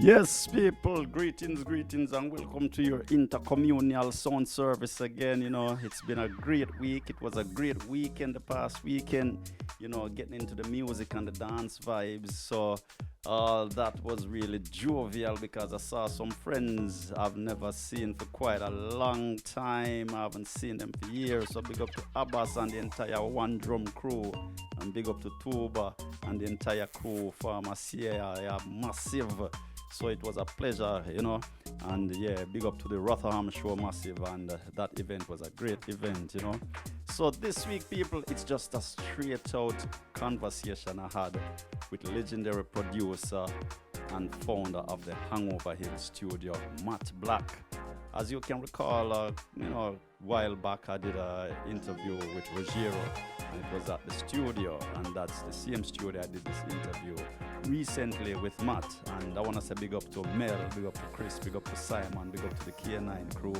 Yes, people, greetings, and welcome to your intercommunal sound service again. It's been a great week. It was a great weekend the past weekend, getting into the music and the dance vibes. So, that was really jovial because I saw some friends I've never seen for quite a long time. I haven't seen them for years. So, big up to Abbas and the entire One Drum crew, and big up to Tuba and the entire crew, Pharmacia, yeah, massive. So it was a pleasure. And yeah, big up to the Rotherham show massive, and that event was a great event. So this week, people, it's just a straight out conversation I had with legendary producer and founder of the Hangover Hill studio, Matt Black. As you can recall, a while back I did an interview with Rogero, and it was at the studio, and that's the same studio I did this interview recently with Matt. And I want to say big up to Mel, big up to Chris, big up to Simon, big up to the K9 crew,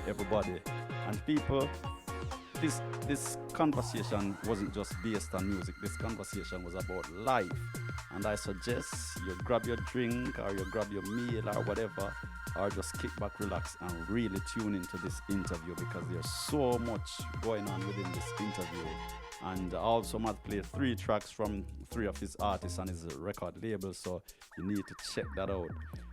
everybody. And people, this conversation wasn't just based on music. This conversation was about life. And I suggest you grab your drink or you grab your meal or whatever, or just kick back, relax, and really tune into this interview because there's so much going on within this interview. And also Matt played 3 tracks from 3 of his artists on his record label, so you need to check that out.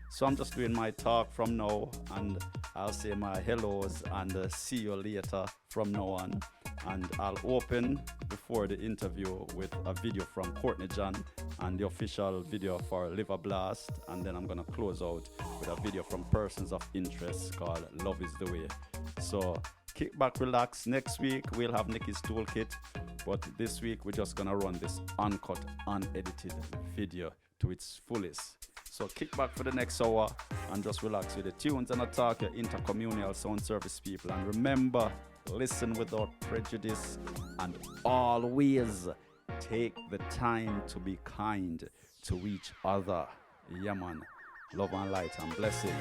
So I'm just doing my talk from now, and I'll say my hellos and see you later from now on. And I'll open before the interview with a video from Courtney John and the official video for Liver Blast, and then I'm gonna close out with a video from Persons of Interest called Love Is The Way. So kick back, relax. Next week we'll have Nicky's Toolkit, but this week we're just gonna run this uncut, unedited video to its fullest. So kick back for the next hour and just relax with the tunes and attack your intercommunal sound service people. And remember, listen without prejudice and always take the time to be kind to each other. Yeah, man. Love and light and blessings.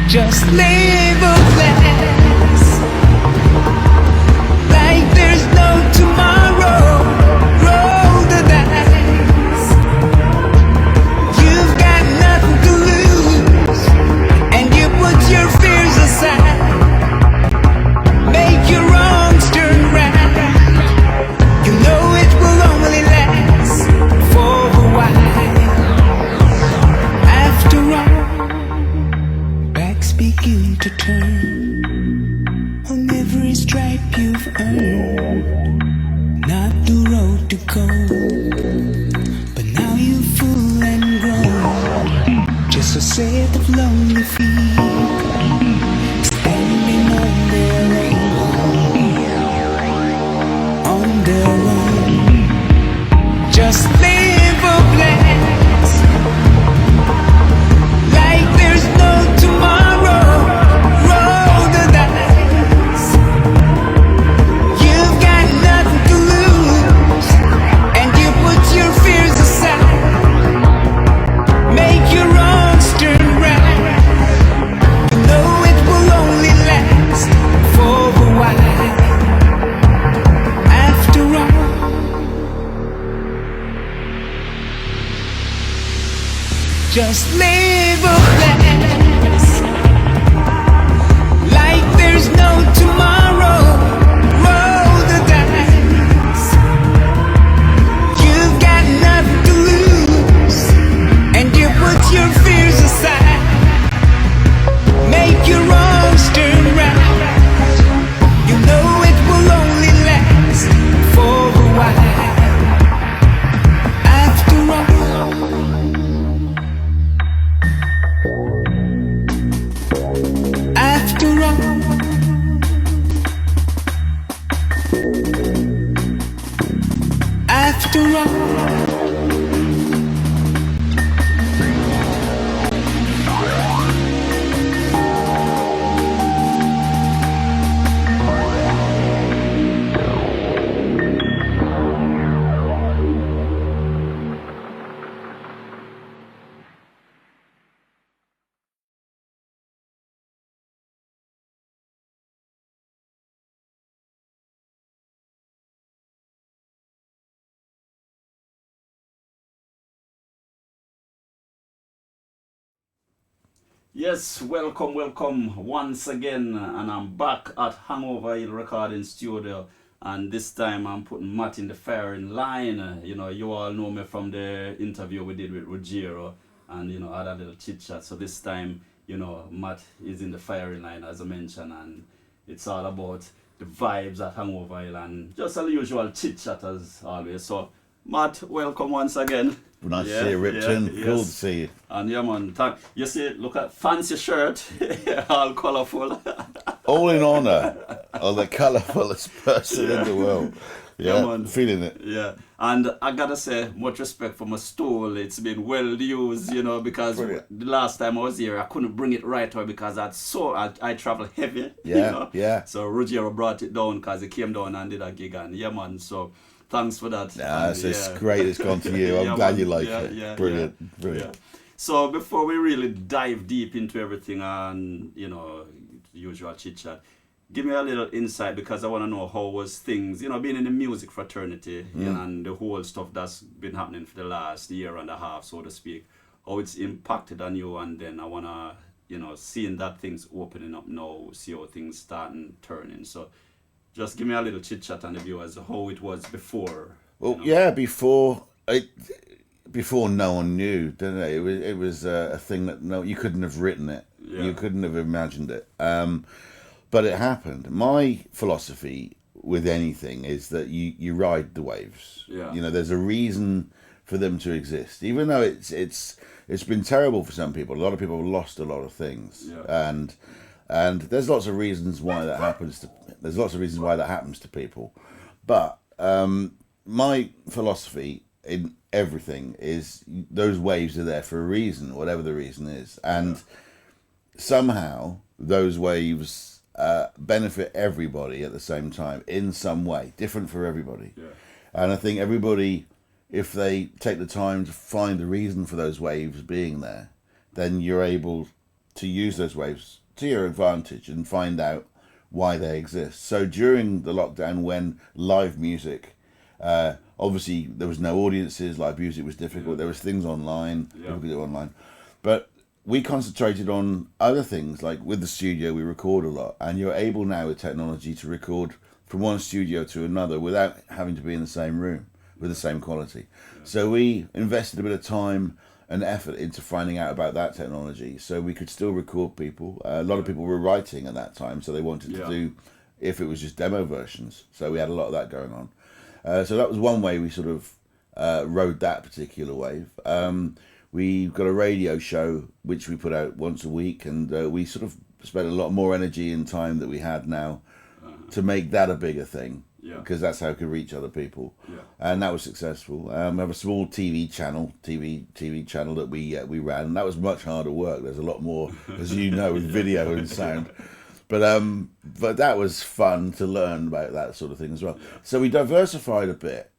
Just live a blast like there's no tomorrow. Roll the dice. You've got nothing to lose, and you put your fears aside. Make your wrongs turn right. You know it will only last for a while. After all, begin to turn on every stripe you've earned. Not the road to go, but now you're full and grown. Just a set of lonely feet standing on their own. Just live a blast like there's no tomorrow. Just live a blast like there's no tomorrow. Roll the dice. You've got nothing to lose, and you put your fears aside. Make your wrongs turn right. You know it will only last for a while. After all, after all. Yes, welcome once again, and I'm back at Hangover Hill Recording Studio, and this time I'm putting Matt in the firing line. You know, you all know me from the interview we did with Ruggiero, and you know, had a little chit chat. So this time, you know, Matt is in the firing line as I mentioned, and it's all about the vibes at Hangover Hill and just a usual chit chat as always. So, Matt, welcome once again. Nice to see you, Ripton. Yes. Cool to see you. And yeah, man, you see, look at fancy shirt, all colourful. All in honour of the colourfulest person in the world. Yeah, man. Feeling it. Yeah, and I gotta say, much respect for my stool. It's been well used, you know, because Brilliant. the last time I was here, I couldn't bring it right away because I travel heavy. Yeah, you know? yeah. So Ruggiero brought it down because he came down and did a gig, and yeah, man. So thanks for that. Nah, And, it's great it's gone to you. I'm Yeah, glad man. you like Yeah, it. yeah, Brilliant. yeah. Brilliant. Yeah. So before we really dive deep into everything and, you know, usual chit chat, give me a little insight because I want to know how was things, you know, being in the music fraternity you know, and the whole stuff that's been happening for the last year and a half, so to speak, how it's impacted on you, and then I want to, you know, seeing that things opening up now, see how things starting turning. So just give me a little chit chat on the viewers, how it was before. Well, you know. yeah, before no one knew, didn't it? It was a thing that you couldn't have written it. Yeah. You couldn't have imagined it. But it happened. My philosophy with anything is that you ride the waves. Yeah. You know, there's a reason for them to exist, even though it's been terrible for some people. A lot of people have lost a lot of things, Yeah. and there's lots of reasons why that happens to. There's lots of reasons why that happens to people, but my philosophy in everything is those waves are there for a reason, whatever the reason is, and somehow those waves benefit everybody at the same time in some way, different for everybody. Yeah. And I think everybody, if they take the time to find the reason for those waves being there, then you're able to use those waves to your advantage and find out why they exist. So during the lockdown, when live music, obviously there was no audiences, live music was difficult, there was things online, people could do it online, but we concentrated on other things. Like with the studio, we record a lot, and you're able now with technology to record from one studio to another without having to be in the same room with the same quality. So we invested a bit of time and effort into finding out about that technology, so we could still record people. A lot of people were writing at that time, so they wanted to do, if it was just demo versions. So we had a lot of that going on. So that was one way we sort of rode that particular wave. We've got a radio show which we put out once a week, and we sort of spent a lot more energy and time that we had now to make that a bigger thing, because that's how we could reach other people, and that was successful. We have a small TV channel that we ran, and that was much harder work. There's a lot more, as you know, with video and sound. But that was fun to learn about that sort of thing as well. So we diversified a bit,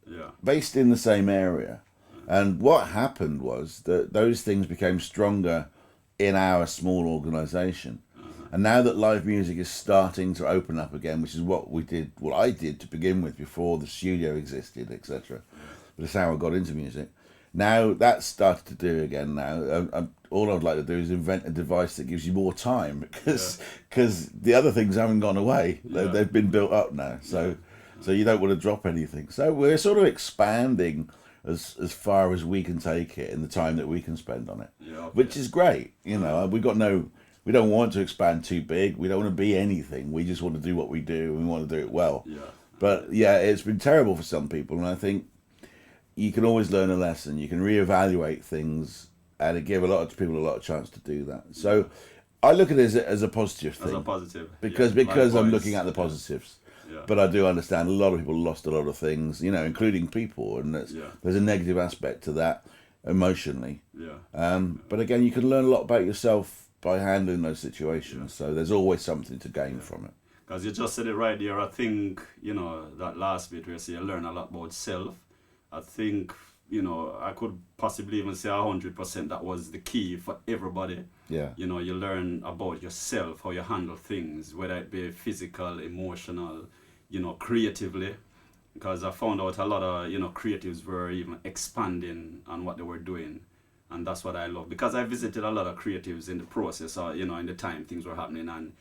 based in the same area. And what happened was that those things became stronger in our small organisation. And now that live music is starting to open up again, which is what I did to begin with before the studio existed, etc. But it's how I got into music. Now that's started to do again now. All I'd like to do is invent a device that gives you more time, because the other things haven't gone away. They've been built up now. So you don't want to drop anything. So we're sort of expanding as far as we can take it in the time that we can spend on it, which is great. You know, we don't want to expand too big. We don't want to be anything. We just want to do what we do, and we want to do it well. But it's been terrible for some people, and I think you can always learn a lesson. You can reevaluate things, and it gave a lot of people a lot of chance to do that. So I look at it as a positive thing. As a positive. Because I'm looking at the positives. Yeah. But I do understand a lot of people lost a lot of things, you know, including people, and there's a negative aspect to that emotionally. Yeah. But again, you can learn a lot about yourself by handling those situations. So there's always something to gain from it. Because you just said it right there. I think, you know, that last bit where you say you learn a lot about self. I think, you know, I could possibly even say 100% that was the key for everybody. Yeah. You know, you learn about yourself, how you handle things, whether it be physical, emotional, you know, creatively. Because I found out a lot of, you know, creatives were even expanding on what they were doing. And that's what I love. Because I visited a lot of creatives in the process, or, you know, in the time things were happening. And,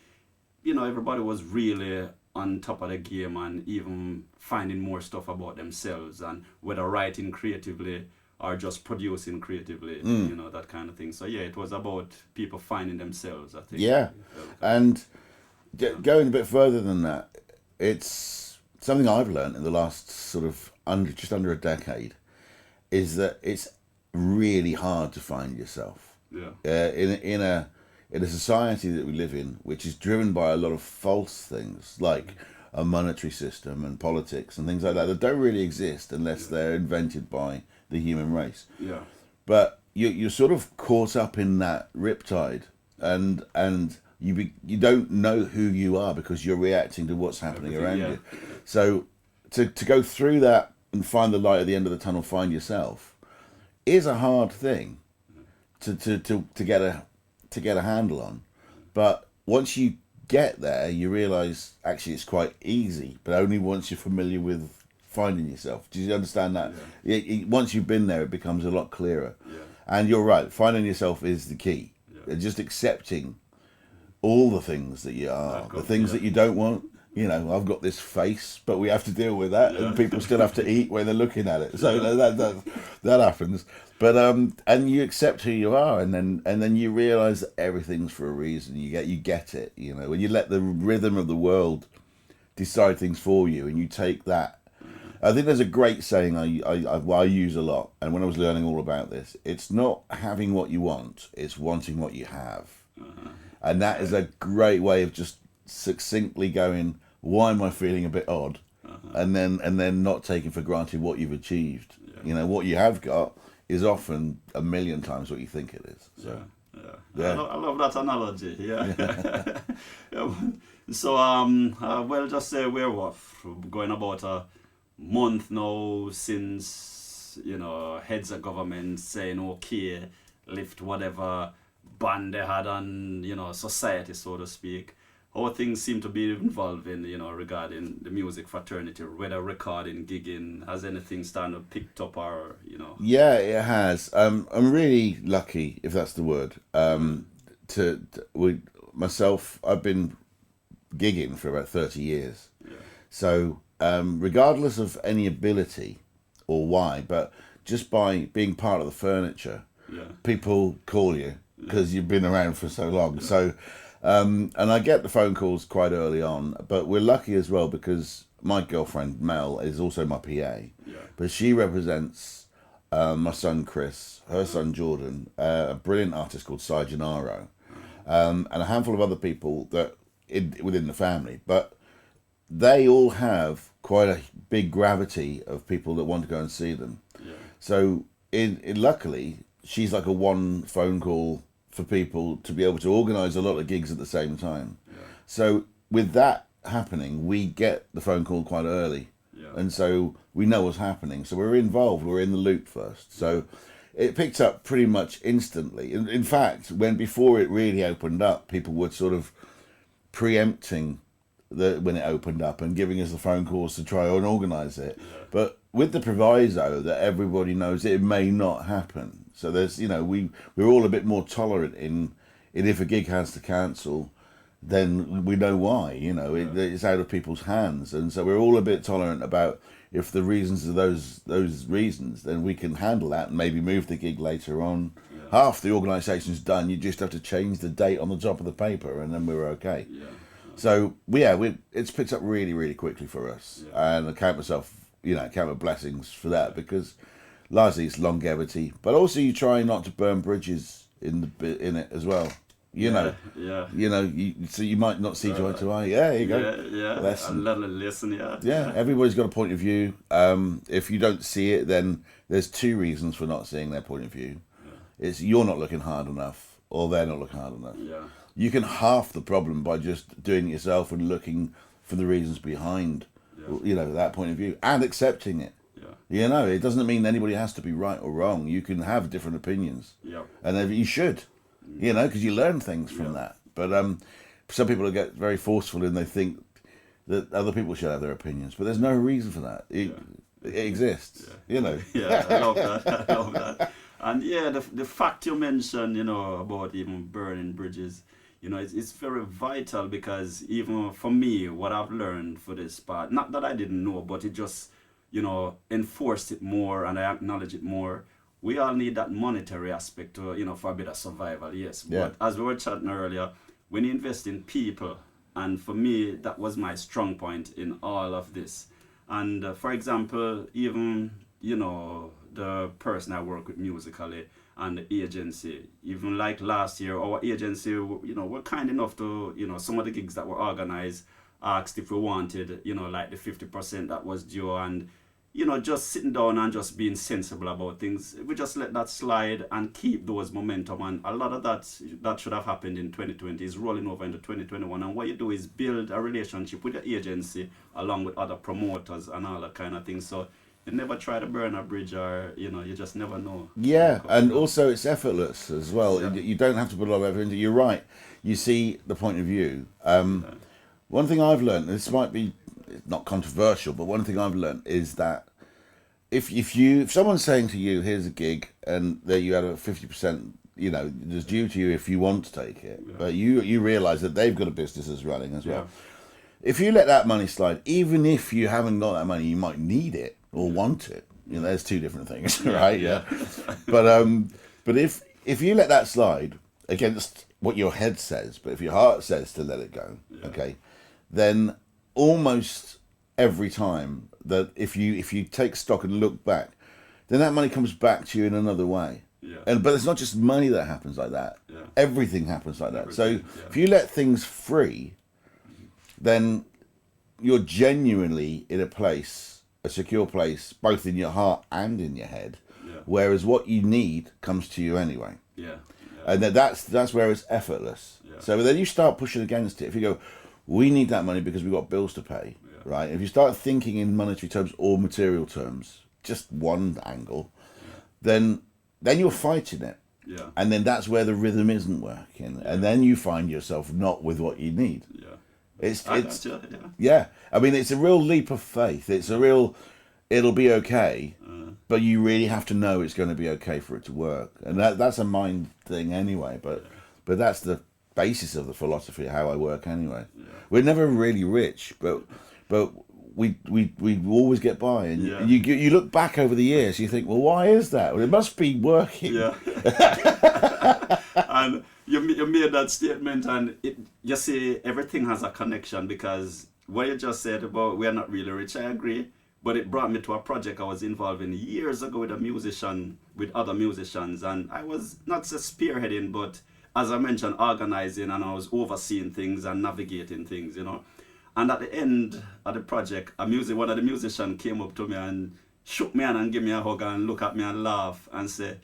you know, everybody was really on top of the game and even finding more stuff about themselves, and whether writing creatively or just producing creatively, you know, that kind of thing. So, yeah, it was about people finding themselves, I think. Yeah. And going a bit further than that, it's something I've learned in the last sort of just under a decade, is that it's really hard to find yourself. Yeah. In a society that we live in, which is driven by a lot of false things like a monetary system and politics and things like that don't really exist unless they're invented by the human race. Yeah. But you're sort of caught up in that riptide, and you don't know who you are because you're reacting to what's happening around you. So to go through that and find the light at the end of the tunnel, find yourself, is a hard thing to get a handle on. But once you get there, you realise actually it's quite easy, but only once you're familiar with finding yourself. Do you understand that? Once you've been there, it becomes a lot clearer. And you're right, finding yourself is the key. Just accepting all the things that you are, the things that you don't want. You know, I've got this face, but we have to deal with that, and people still have to eat when they're looking at it. So that happens. But and you accept who you are, and then you realise that everything's for a reason. You get it. You know, when you let the rhythm of the world decide things for you, and you take that. I think there's a great saying I use a lot, and when I was learning all about this, it's not having what you want, it's wanting what you have, and that is a great way of just succinctly going, why am I feeling a bit odd, and then not taking for granted what you've achieved. You know, what you have got is often a million times what you think it is. So I love that analogy. So well, just say we're going about a month now since, you know, heads of government saying okay, lift whatever ban they had on, you know, society, so to speak. How things seem to be evolving, you know, regarding the music fraternity, whether recording, gigging, has anything started to picked up, or, you know? Yeah, it has. I'm really lucky, if that's the word. Myself, I've been gigging for about 30 years. So regardless of any ability or why, but just by being part of the furniture, people call you because you've been around for so long. So. And I get the phone calls quite early on, but we're lucky as well because my girlfriend Mel is also my PA, but she represents my son Chris, her son Jordan, a brilliant artist called Sai Gennaro, and a handful of other people that within the family, but they all have quite a big gravity of people that want to go and see them. So luckily, she's like a one phone call for people to be able to organise a lot of gigs at the same time. So with that happening, we get the phone call quite early, and so we know what's happening. So we're involved, we're in the loop first. So it picked up pretty much instantly. In fact, before it really opened up, people were sort of preempting when it opened up and giving us the phone calls to try and organise it. But with the proviso that everybody knows it may not happen. So there's, you know, we're all a bit more tolerant in if a gig has to cancel, then we know why, you know, it's out of people's hands. And so we're all a bit tolerant about if the reasons are those reasons, then we can handle that and maybe move the gig later on. Half the organisation's done, you just have to change the date on the top of the paper and then we're okay. So it's picked up really, really quickly for us. And I count my blessings for that, because largely it's longevity, but also you try not to burn bridges in it as well. Yeah. So you might not see eye to eye. Yeah, here you go. Yeah. Lesson. A little lesson, yeah. Yeah, everybody's got a point of view. If you don't see it, then there's two reasons for not seeing their point of view. Yeah. It's you're not looking hard enough, or they're not looking hard enough. Yeah. You can half the problem by just doing it yourself and looking for the reasons behind, that point of view and accepting it. Yeah. It doesn't mean anybody has to be right or wrong. You can have different opinions. Yeah. And you should, because you learn things from that. But some people get very forceful and they think that other people should have their opinions. But there's no reason for that. It exists, Yeah, I love that. And the fact you mentioned, about even burning bridges, it's very vital because even for me, what I've learned for this part, not that I didn't know, but it just, enforced it more and I acknowledge it more. We all need that monetary aspect to, for a bit of survival, yes. Yeah. But as we were chatting earlier, when you invest in people, and for me, that was my strong point in all of this. And for example, even, the person I work with musically and the agency, even like last year, our agency, we're kind enough to, some of the gigs that were organized, asked if we wanted, like the 50% that was due, and, just sitting down and just being sensible about things. We just let that slide and keep those momentum. And a lot of that should have happened in 2020 is rolling over into 2021. And what you do is build a relationship with your agency along with other promoters and all that kind of thing. So you never try to burn a bridge, or you just never know. Yeah, and also it's effortless as well. Yeah. You don't have to put a lot of effort into it. You're right. You see the point of view. One thing I've learned, this might be not controversial, but one thing I've learned is that if someone's saying to you, here's a gig, and there you have a 50%, there's due to you if you want to take it, but you realise that they've got a business that's running as well. If you let that money slide, even if you haven't got that money, you might need it or want it. There's two different things, right? Yeah. But if you let that slide against what your head says, but if your heart says to let it go, okay, then almost every time that if you take stock and look back, then that money comes back to you in another way. Yeah. But it's not just money that happens like that. Yeah. Everything happens like that. So if you let things free, then you're genuinely in a secure place, both in your heart and in your head. Yeah. Whereas what you need comes to you anyway. Yeah. And that's where it's effortless. Yeah. So then you start pushing against it. If you go, we need that money because we've got bills to pay, right? If you start thinking in monetary terms or material terms, just one angle, then you're fighting it. Yeah. And then that's where the rhythm isn't working. Yeah. And then you find yourself not with what you need. Yeah. It's I mean, it's a real leap of faith. It's a real, it'll be okay, but you really have to know it's going to be okay for it to work. And that's a mind thing anyway, but that's the basis of the philosophy of how I work anyway. Yeah. We're never really rich, but we always get by. And you look back over the years, you think, well, why is that? Well, it must be working. Yeah. And you made that statement, and you see everything has a connection, because what you just said about we're not really rich, I agree, but it brought me to a project I was involved in years ago with other musicians, and I was not just spearheading, but as I mentioned, organizing, and I was overseeing things and navigating things, And at the end of the project, one of the musicians came up to me and shook me hand and gave me a hug and look at me and laugh and say,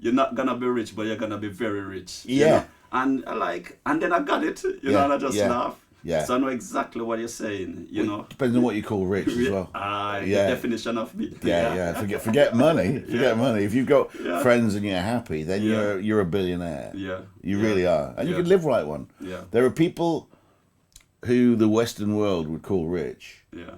"You're not gonna be rich, but you're gonna be very rich." Yeah. And then I got it, and I just laugh. Yeah. So I know exactly what you're saying, Depends on what you call rich as well. The definition of it. Forget money. Forget money. If you've got friends and you're happy, then you're a billionaire. Yeah. You really are. And you can live like one. Yeah. There are people who the Western world would call rich. Yeah.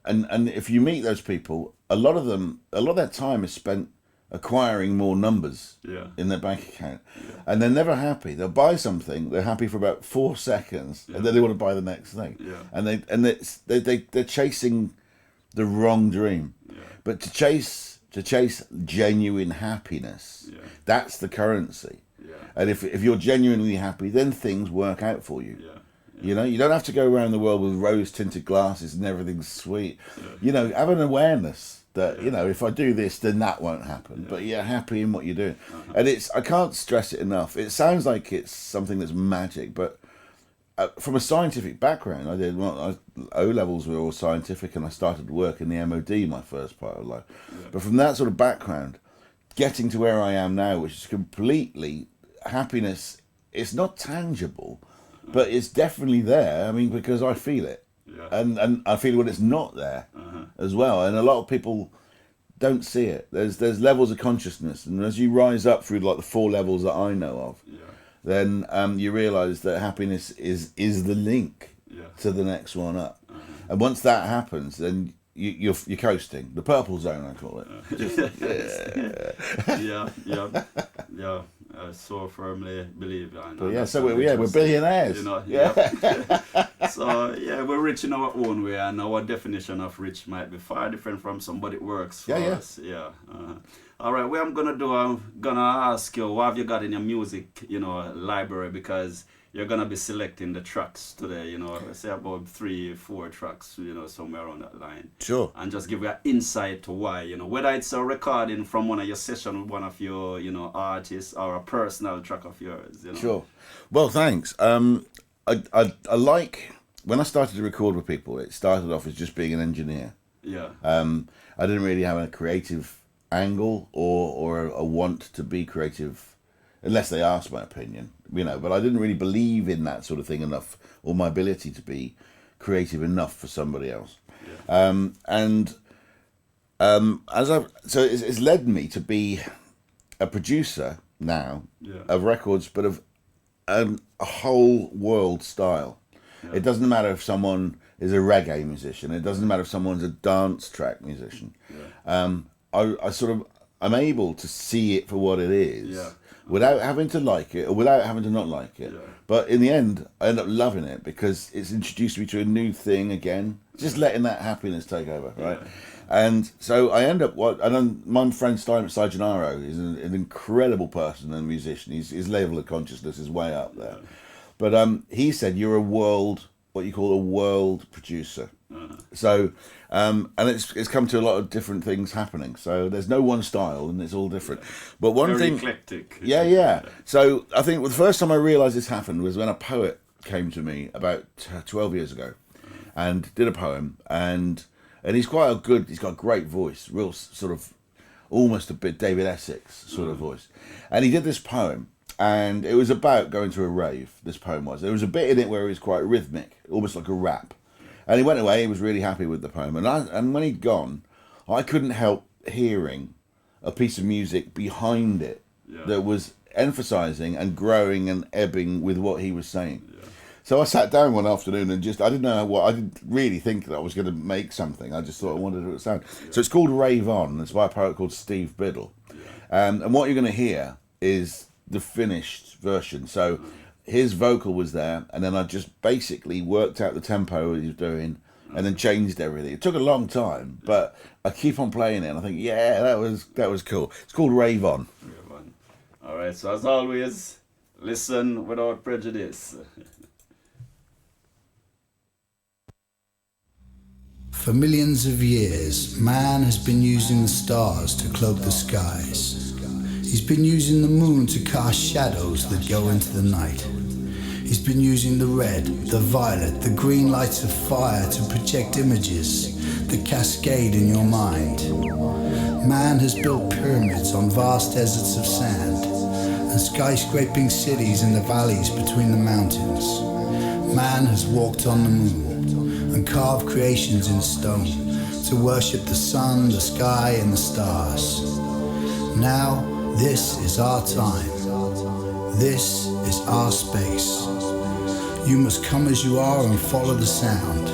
And if you meet those people, a lot of their time is spent acquiring more numbers in their bank account, and they're never happy. They'll buy something, they're happy for about 4 seconds, and then they want to buy the next thing. And they're chasing the wrong dream. But to chase genuine happiness, that's the currency. And if you're genuinely happy, then things work out for you. You don't have to go around the world with rose-tinted glasses and everything's sweet. Have an awareness that, you know, if I do this, then that won't happen. But you're happy in what you're doing. And I can't stress it enough. It sounds like it's something that's magic, but from a scientific background, O-levels were all scientific, and I started work in the MOD my first part of life. But from that sort of background, getting to where I am now, which is completely happiness, it's not tangible, but it's definitely there. I mean, because I feel it. And I feel when it's not there as well. And a lot of people don't see it. There's levels of consciousness, and as you rise up through like the 4 levels that I know of, then you realise that happiness is the link to the next one up. And once that happens, then you're coasting. The purple zone, I call it. Yeah. I so firmly believe that. But yeah, so we're billionaires. You know, So we're rich in our own way, and our definition of rich might be far different from somebody works for us. All right, what I'm gonna ask you, what have you got in your music, library, because you're gonna be selecting the tracks today, say about 3-4 tracks, somewhere around that line. Sure. And just give you an insight to why, whether it's a recording from one of your sessions with one of your, artists, or a personal track of yours, Sure. Well, thanks. I like, when I started to record with people, it started off as just being an engineer. Yeah. I didn't really have a creative angle or a want to be creative, unless they asked my opinion, but I didn't really believe in that sort of thing enough, or my ability to be creative enough for somebody else. So it's led me to be a producer now of records, but of a whole world style. It doesn't matter if someone is a reggae musician. It doesn't matter if someone's a dance track musician. I'm able to see it for what it is, without having to like it or without having to not like it. But in the end, I end up loving it because it's introduced me to a new thing again. Just letting that happiness take over, right? And so I end up my friend Sargenaro is an incredible person and musician. His level of consciousness is way up there. But he said, you're what you call a world producer. So, and it's come to a lot of different things happening. So there's no one style, and it's all different. But one Very thing, eclectic. Yeah. So I think the first time I realised this happened was when a poet came to me about 12 years ago, and did a poem, and he's got a great voice, real sort of almost a bit David Essex sort of voice, and he did this poem. And it was about going to a rave, this poem was. There was a bit in it where it was quite rhythmic, almost like a rap. And he went away, he was really happy with the poem. And when he'd gone, I couldn't help hearing a piece of music behind it that was emphasising and growing and ebbing with what he was saying. So I sat down one afternoon and I didn't really think that I was going to make something. I just thought I wanted it to sound. So it's called Rave On. It's by a poet called Steve Biddle. And what you're going to hear is the finished version. So his vocal was there, and then I just basically worked out the tempo he was doing, and then changed everything. It took a long time, but I keep on playing it, and I think, that was cool. It's called Rave On. All right, so as always, listen without prejudice. For millions of years, man has been using the stars to cloak the skies. He's been using the moon to cast shadows that go into the night. He's been using the red, the violet, the green lights of fire to project images that cascade in your mind. Man has built pyramids on vast deserts of sand and skyscraping cities in the valleys between the mountains. Man has walked on the moon and carved creations in stone to worship the sun, the sky, and the stars. Now, this is our time. This is our space. You must come as you are and follow the sound.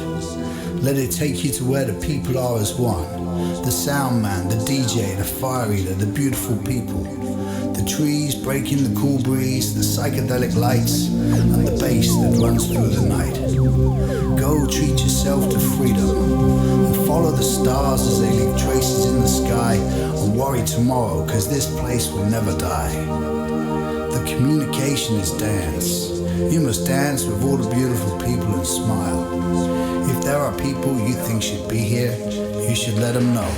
Let it take you to where the people are as one. The sound man, the DJ, the fire eater, the beautiful people. The trees breaking the cool breeze, the psychedelic lights, and the bass that runs through the night. Go treat yourself to freedom and follow the stars as they leave traces in the sky, and worry tomorrow, cause this place will never die. The communication is dance. You must dance with all the beautiful people and smile. If there are people you think should be here, you should let them know,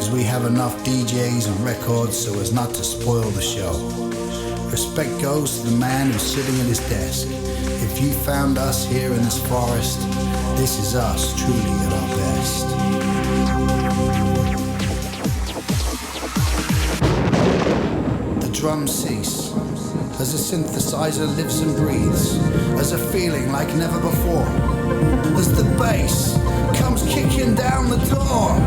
because we have enough DJs and records so as not to spoil the show. Respect goes to the man who's sitting at his desk. If you found us here in this forest, this is us truly at our best. The drums cease as a synthesizer lives and breathes, as a feeling like never before, as the bass comes kicking down the door.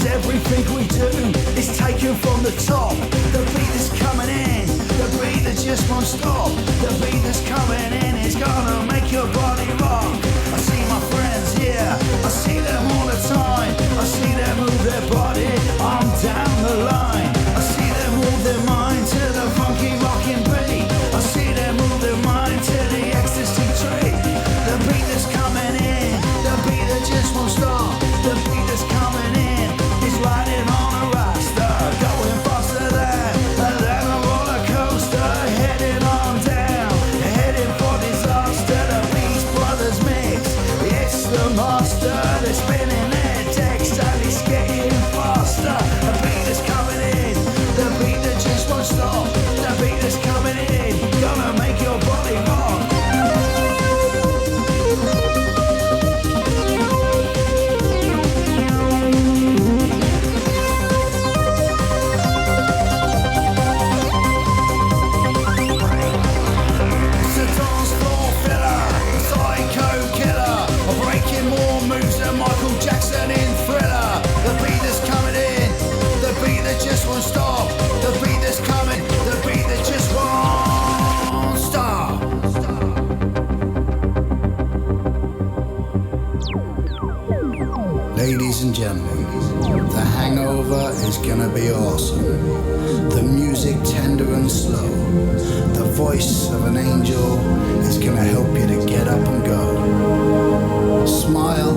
Everything we do is taken from the top. The beat is coming in, the beat that just won't stop. The beat that's coming in is gonna make your body rock. I see my friends here, I see them all the time. I see them move their body on down the line. I see them move their mind to the funky rocking beat. I see them move their mind to the ecstasy tree. The beat that's coming in, the beat that just won't stop. The beat that's coming in is riding on a raster, going faster than a roller coaster, heading on down, heading for disaster. The Beast Brothers mix, it's the master. They're spinning their decks and it's getting faster. The beat is coming in, the beat that just won't stop. The beat is coming in, gonna make your body rock. Jackson in Thriller. The beat that's coming in, the beat that just won't stop. The beat that's coming, the beat that just won't stop. Ladies and gentlemen, the Hangover is gonna be awesome. The music tender and slow. The voice of an angel is gonna help you to get up and go. Smile,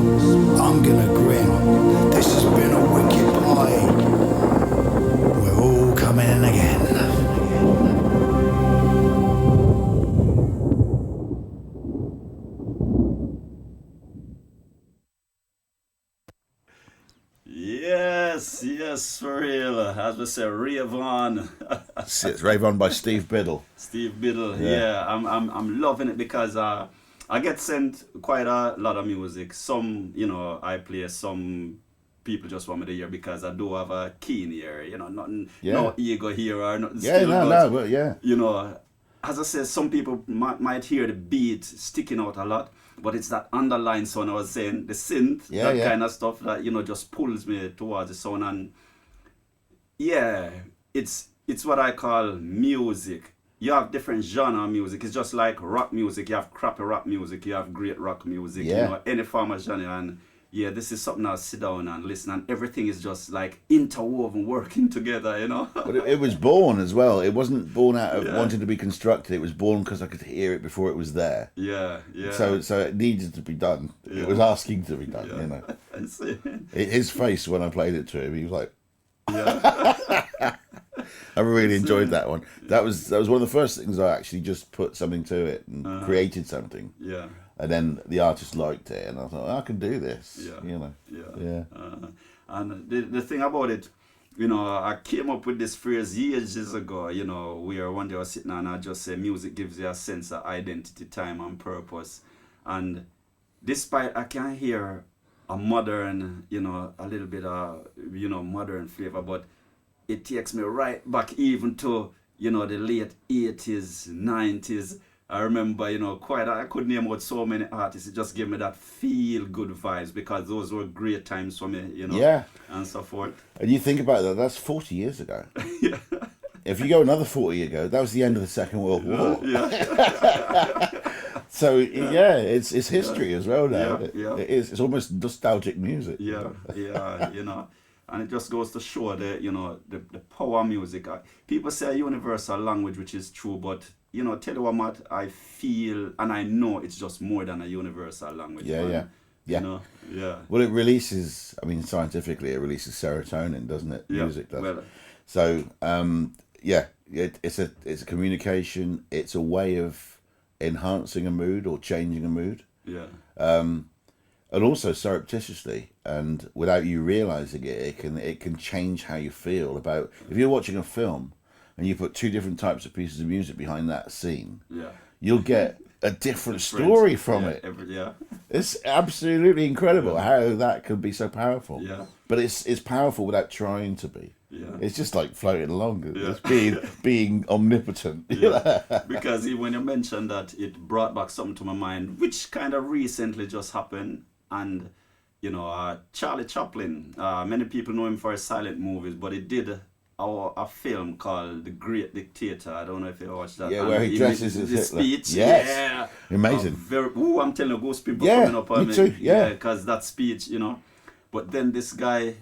I'm gonna grin. This has been a wicked party. We're all coming in again. Yes, for real. As we say, rave on. It's rave on by Steve Biddle. Steve Biddle, yeah. I'm loving it because I get sent quite a lot of music. Some, I play. Some people just want me to hear because I do have a keen ear. Nothing, no ego here or nothing. But as I said, some people might hear the beat sticking out a lot, but it's that underlying sound I was saying, the synth, kind of stuff that just pulls me towards the sound. And it's what I call music. You have different genre of music. It's just like rock music. You have crappy rock music. You have great rock music. Any form of genre. And this is something I'll sit down and listen. And everything is just like interwoven, working together, But it was born as well. It wasn't born out of wanting to be constructed. It was born because I could hear it before it was there. Yeah. So it needed to be done. It was asking to be done, I see. His face when I played it to him, he was like... I really enjoyed that one. That was one of the first things I actually just put something to it and created something. Yeah. And then the artist liked it, and I thought I can do this. And the thing about it, I came up with this phrase years ago. Where one day I was sitting and I just say music gives you a sense of identity, time, and purpose. And despite I can hear a modern, a little bit of modern flavor, but it takes me right back even to, the late 80s, 90s. I remember, I could name out so many artists. It just gave me that feel-good vibes because those were great times for me, and so forth. And you think about that, that's 40 years ago. Yeah. If you go another 40 years ago, that was the end of the Second World War. So yeah, it's history as well now. Yeah. It's almost nostalgic music. Yeah, and it just goes to show the power of music. People say a universal language, which is true, but tell you what, Matt, I feel and I know it's just more than a universal language. Yeah. Yeah. Well, it releases. I mean, scientifically, it releases serotonin, doesn't it? Yeah. Music does. Well, So it's a communication. It's a way of enhancing a mood or changing a mood. yeah. And also surreptitiously and without you realizing it, it can change how you feel about. If you're watching a film and you put two different types of pieces of music behind that scene, you'll get a different story from it. It's absolutely incredible how that could be so powerful. Yeah. But it's powerful without trying to be. Yeah. It's just like floating along. Yeah. It's being omnipotent. Yeah. Because when you mentioned that, it brought back something to my mind, which kind of recently just happened. And, Charlie Chaplin, many people know him for his silent movies, but he did a film called The Great Dictator. I don't know if you watched that. Yeah, where he dresses as Hitler. Speech. Yes. Yeah. Amazing. I'm telling you, ghost people Yeah, coming up on me too, yeah. because that speech, But then this guy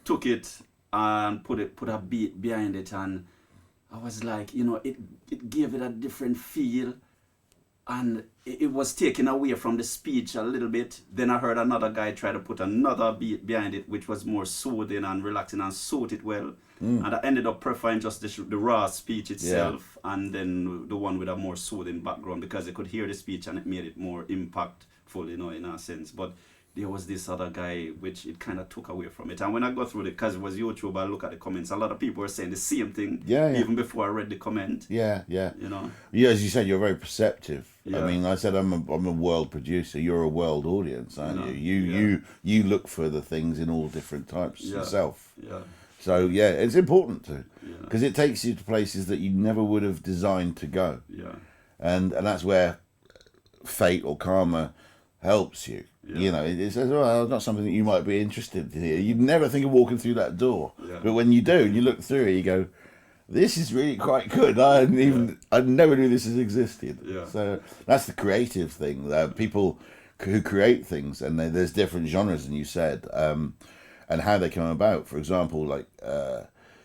took it and put a beat behind it, and I was like, it gave it a different feel, and it was taken away from the speech a little bit. Then I heard another guy try to put another beat behind it, which was more soothing and relaxing and suited it well. And I ended up preferring just the raw speech itself, and then the one with a more soothing background, because they could hear the speech and it made it more impactful, in a sense. But there was this other guy, which it kind of took away from it. And when I go through it, because it was YouTube, I look at the comments, a lot of people were saying the same thing, even before I read the comment. Yeah. Yeah, as you said, you're very perceptive. Yeah. I mean, I said I'm a world producer. You're a world audience, aren't you? You look for the things in all different types yourself. Yeah. So it's important to, because it takes you to places that you never would have designed to go. Yeah. And that's where fate or karma helps you. Yeah. It says, it's not something that you might be interested in. You'd never think of walking through that door. Yeah. But when you do, and you look through it, you go, this is really quite good. I never knew this has existed. Yeah. So that's the creative thing. People who create things, and there's different genres, and you said, and how they come about. For example, like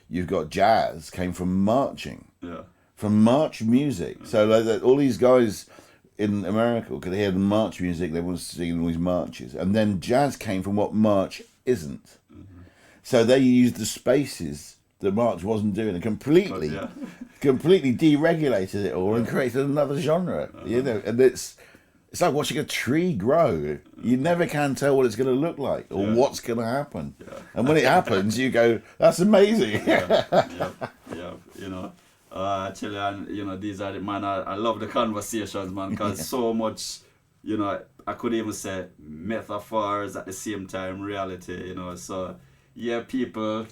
you've got jazz came from marching. Yeah. From march music. So like all these guys in America could hear the march music, they want to sing all these marches. And then jazz came from what march isn't. So they used the spaces that march wasn't doing and completely deregulated it all and created another genre. And it's like watching a tree grow. You never can tell what it's going to look like or what's going to happen. Yeah. And when it happens, you go, that's amazing. Actually, these are I love the conversations, man, because so much, I could even say metaphors at the same time, reality, so people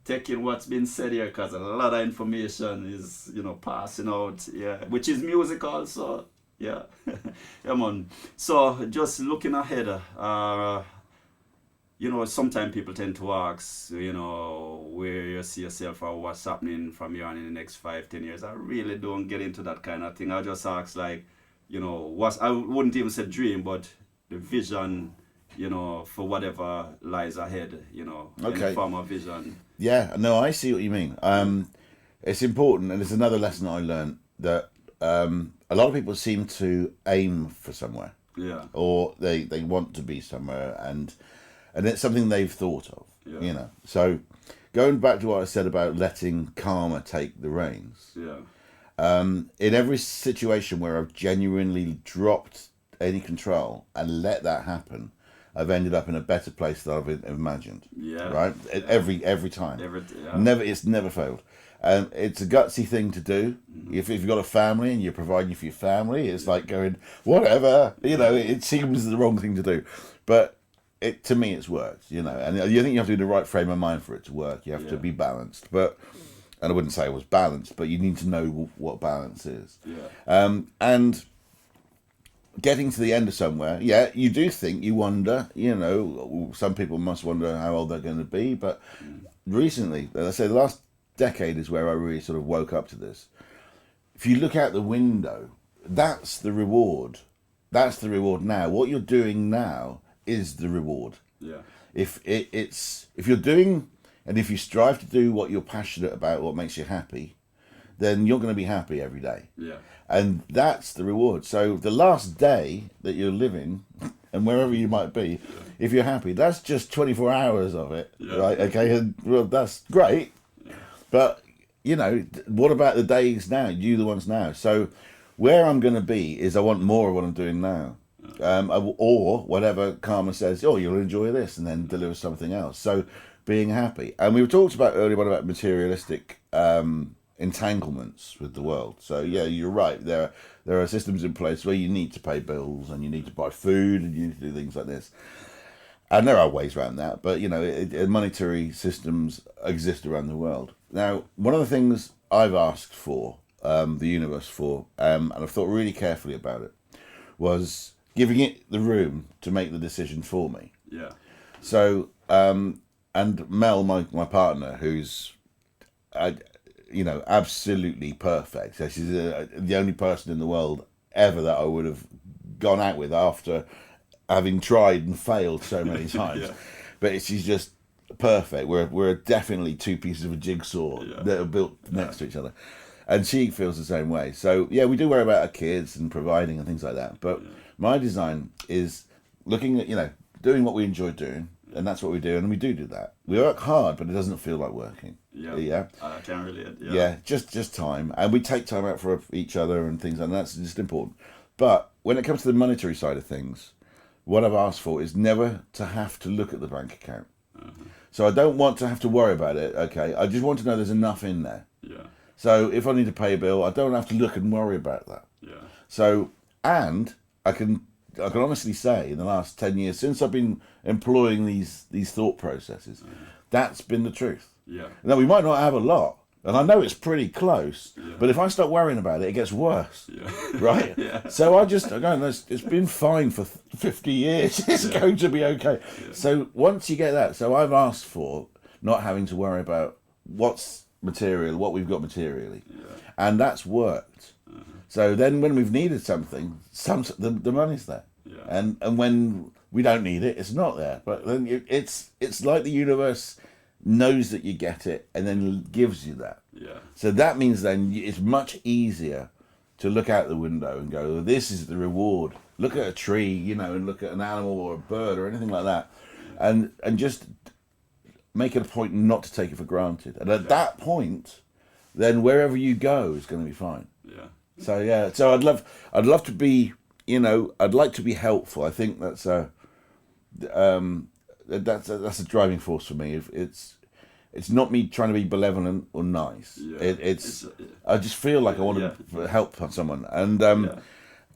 taking what's been said here, because a lot of information is, passing out, which is music also, man. So just looking ahead, sometimes people tend to ask, where you see yourself or what's happening from here on in the next 5-10 years. I really don't get into that kind of thing. I just ask, like, I wouldn't even say dream, but the vision, for whatever lies ahead, any form of vision. Yeah, no, I see what you mean. It's important, and it's another lesson I learned, that a lot of people seem to aim for somewhere. Yeah. Or they want to be somewhere, and it's something they've thought of, So going back to what I said about letting karma take the reins. Yeah. In every situation where I've genuinely dropped any control and let that happen, I've ended up in a better place than I've imagined. Yeah. Right? Yeah. Every time. It's never failed. And it's a gutsy thing to do. If you've got a family and you're providing for your family, it's like going, whatever. It seems the wrong thing to do. But to me, it's worked, and you think you have to be in the right frame of mind for it to work. You have to be balanced, and I wouldn't say it was balanced, but you need to know what balance is. Yeah. And getting to the end of somewhere, you do think, you wonder, some people must wonder how old they're going to be, but recently, let's say the last decade is where I really sort of woke up to this. If you look out the window, that's the reward that's the reward now. What you're doing now is the reward. Yeah. If you're doing, and if you strive to do what you're passionate about, what makes you happy, then you're going to be happy every day. Yeah. And that's the reward. So the last day that you're living, and wherever you might be, if you're happy, that's just 24 hours of it, right? Okay, and well, that's great. But, you know, what about the days now? You the ones now. So where I'm going to be is I want more of what I'm doing now. Or whatever karma says, oh, you'll enjoy this, and then deliver something else. So being happy. And we talked about earlier on about materialistic entanglements with the world. So yeah, you're right. There are systems in place where you need to pay bills and you need to buy food and you need to do things like this. And there are ways around that, but you know, monetary systems exist around the world. Now, one of the things I've asked for, the universe for, and I've thought really carefully about it, was giving it the room to make the decision for me. Yeah. So, and Mel, my partner, who's, you know, absolutely perfect. So she's the only person in the world ever that I would have gone out with after having tried and failed so many times. Yeah. But she's just perfect. We're definitely two pieces of a jigsaw that are built next to each other. And she feels the same way. So, yeah, we do worry about our kids and providing and things like that. But my design is looking at, you know, doing what we enjoy doing. And that's what we do. And we do that. We work hard, but it doesn't feel like working. Yeah. I can relate. Yeah, just time. And we take time out for each other and things, and that's just important. But when it comes to the monetary side of things, what I've asked for is never to have to look at the bank account. So I don't want to have to worry about it, okay? I just want to know there's enough in there. Yeah. So if I need to pay a bill, I don't have to look and worry about that. Yeah. So, and I can honestly say in the last 10 years, since I've been employing these thought processes, that's been the truth. Yeah. Now, we might not have a lot, and I know it's pretty close, but if I start worrying about it, it gets worse. Yeah. Right? Yeah. So it's been fine for 50 years. It's going to be okay. Yeah. So once you get that, so I've asked for not having to worry about what's material, what we've got materially. Yeah. And that's worked. So then when we've needed something, the money's there. Yeah. And when we don't need it, it's not there. But then it's like the universe knows that you get it and then gives you that. Yeah. So that means then it's much easier to look out the window and go, this is the reward. Look at a tree, you know, and look at an animal or a bird or anything like that. And just make it a point not to take it for granted. And at that point, then wherever you go is going to be fine. Yeah. So yeah, so I'd love to be, you know, I'd like to be helpful. I think that's a driving force for me. It's not me trying to be benevolent or nice. Yeah. I just feel like I want to help someone,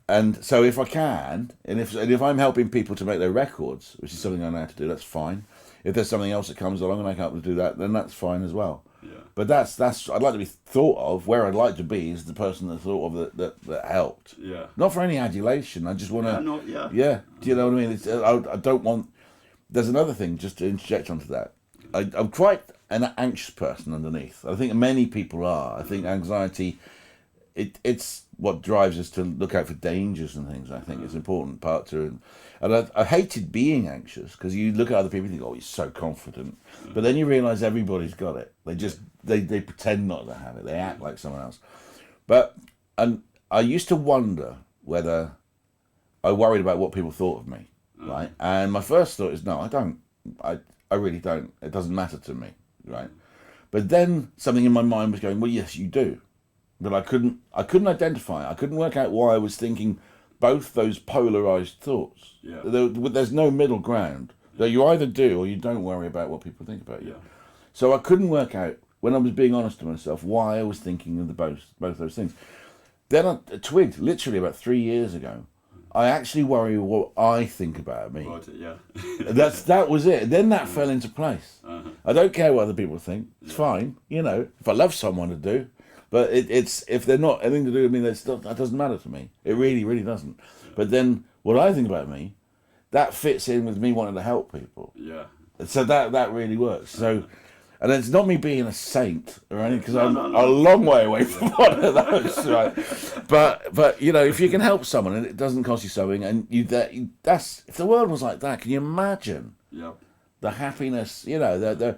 and so if I can, and if I'm helping people to make their records, which is something I know how to do, that's fine. If there's something else that comes along and I can help them to do that, then that's fine as well. Yeah. But that's I'd like to be thought of. Where I'd like to be is the person that thought of that helped. Yeah. Not for any adulation. I just want to. Yeah. Do you know what I mean? I don't want. There's another thing just to interject onto that. I'm quite an anxious person underneath. I think many people are. I think anxiety, it's what drives us to look out for dangers and things. I think it's an important part to. And I hated being anxious because you look at other people and think, oh, he's so confident. But then you realise everybody's got it. They just, they pretend not to have it. They act like someone else. And I used to wonder whether I worried about what people thought of me, right? And my first thought is, no, I don't. I really don't. It doesn't matter to me, right? But then something in my mind was going, well, yes, you do. But I couldn't identify it. I couldn't work out why I was thinking both those polarized thoughts. Yeah. There's no middle ground. You either do or you don't worry about what people think about you. Yeah. So I couldn't work out, when I was being honest to myself, why I was thinking of both those things. Then I twigged, literally about 3 years ago, I actually worry what I think about me. Right, yeah. That was it. Then that fell into place. Uh-huh. I don't care what other people think. It's fine, you know. If I love someone, I do. But it's if they're not anything to do with me, that doesn't matter to me. It really, really doesn't. Yeah. But then what I think about me, that fits in with me wanting to help people. Yeah. So that really works. So And it's not me being a saint or anything, because I'm a long way away from one of those, right? But you know, if you can help someone and it doesn't cost you something, and that's if the world was like that, can you imagine the happiness? You know,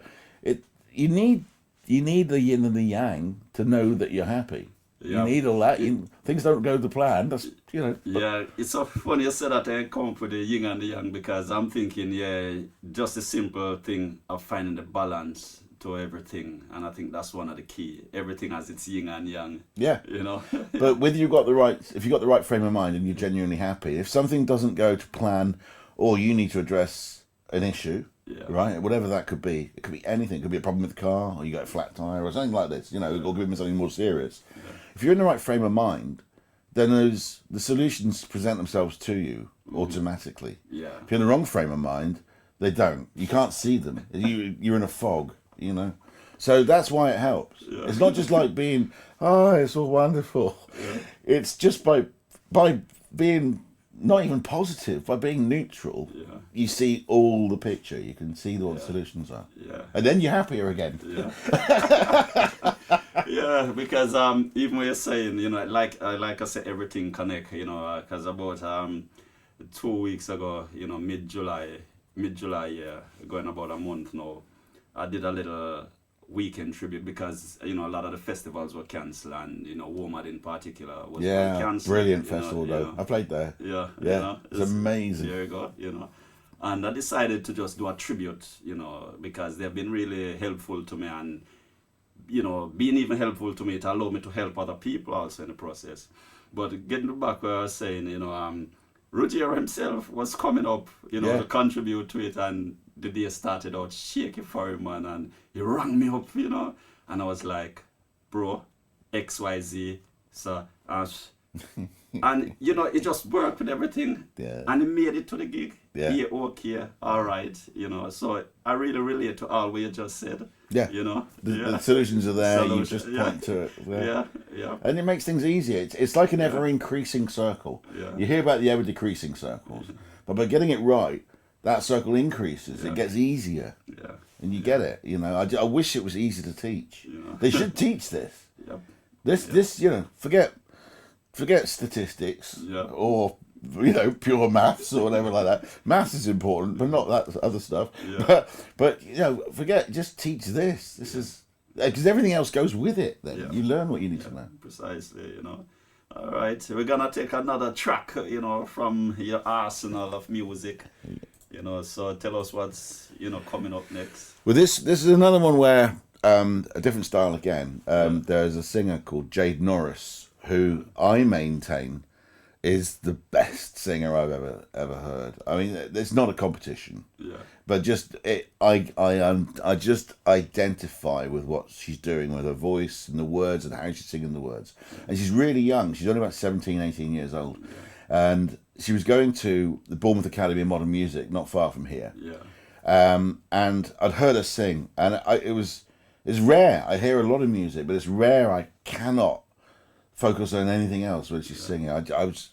you need the yin and the yang to know that you're happy. You need all that. Things don't go to plan. That's Yeah, it's so funny you said that. I come up with the yin and the yang because I'm thinking, just a simple thing of finding the balance to everything, and I think that's one of the key. Everything has its yin and yang. Yeah, you know. But if you've got the right frame of mind and you're genuinely happy, if something doesn't go to plan, or you need to address an issue, right, whatever that could be, it could be anything. It could be a problem with the car, or you got a flat tire, or something like this. You know, or could be something more serious. Yeah. If you're in the right frame of mind, then the solutions present themselves to you automatically. Yeah. If you're in the wrong frame of mind, they don't. You can't see them. You're in a fog. You know, so that's why it helps. Yeah. It's not just like being, it's all wonderful. Yeah. It's just by being not even positive, by being neutral, you see all the picture. You can see what the solutions are. Yeah. And then you're happier again. Yeah. Yeah, because even when you're saying, you know, like I said, everything connect, you know, because about 2 weeks ago, you know, mid-July, going about a month now, I did a little weekend tribute because, you know, a lot of the festivals were cancelled, and, you know, WOMAD in particular was cancelled. Brilliant festival though. I played there. Yeah. You know, it's amazing. There you go, you know. And I decided to just do a tribute, you know, because they've been really helpful to me, and, you know, being even helpful to me, it allowed me to help other people also in the process. But getting back where I was saying, you know, Ruggiero himself was coming up, you know, to contribute to it, and the day started out shaky for him, man, and he rang me up, you know, and I was like, bro, XYZ, so, and, you know, it just worked with everything, and he made it to the gig, okay, all right, you know, so I really relate to all what you just said, you know. The solutions are there, you just point to it. Yeah. And it makes things easier. It's like an ever-increasing circle. Yeah. You hear about the ever-decreasing circles, but by getting it right, that circle increases. It gets easier, and you get it. You know, I wish it was easy to teach. They should teach this. This, you know, forget statistics or, you know, pure maths or whatever like that. Maths is important, but not that other stuff. But you know, just teach this. This is because everything else goes with it. Then you learn what you need to learn. Precisely, you know. All right, we're gonna take another track, you know, from your arsenal of music. You know, so tell us what's, you know, coming up next. Well, this is another one where a different style again. There's a singer called Jade Norris who I maintain is the best singer I've ever heard. I mean, it's not a competition, but just I just identify with what she's doing with her voice and the words and how she's singing the words. And she's really young. She's only about 17, 18 years old, and she was going to the Bournemouth Academy of Modern Music, not far from here. And I'd heard her sing, and it's rare. I hear a lot of music, but it's rare. I cannot focus on anything else when she's singing. I was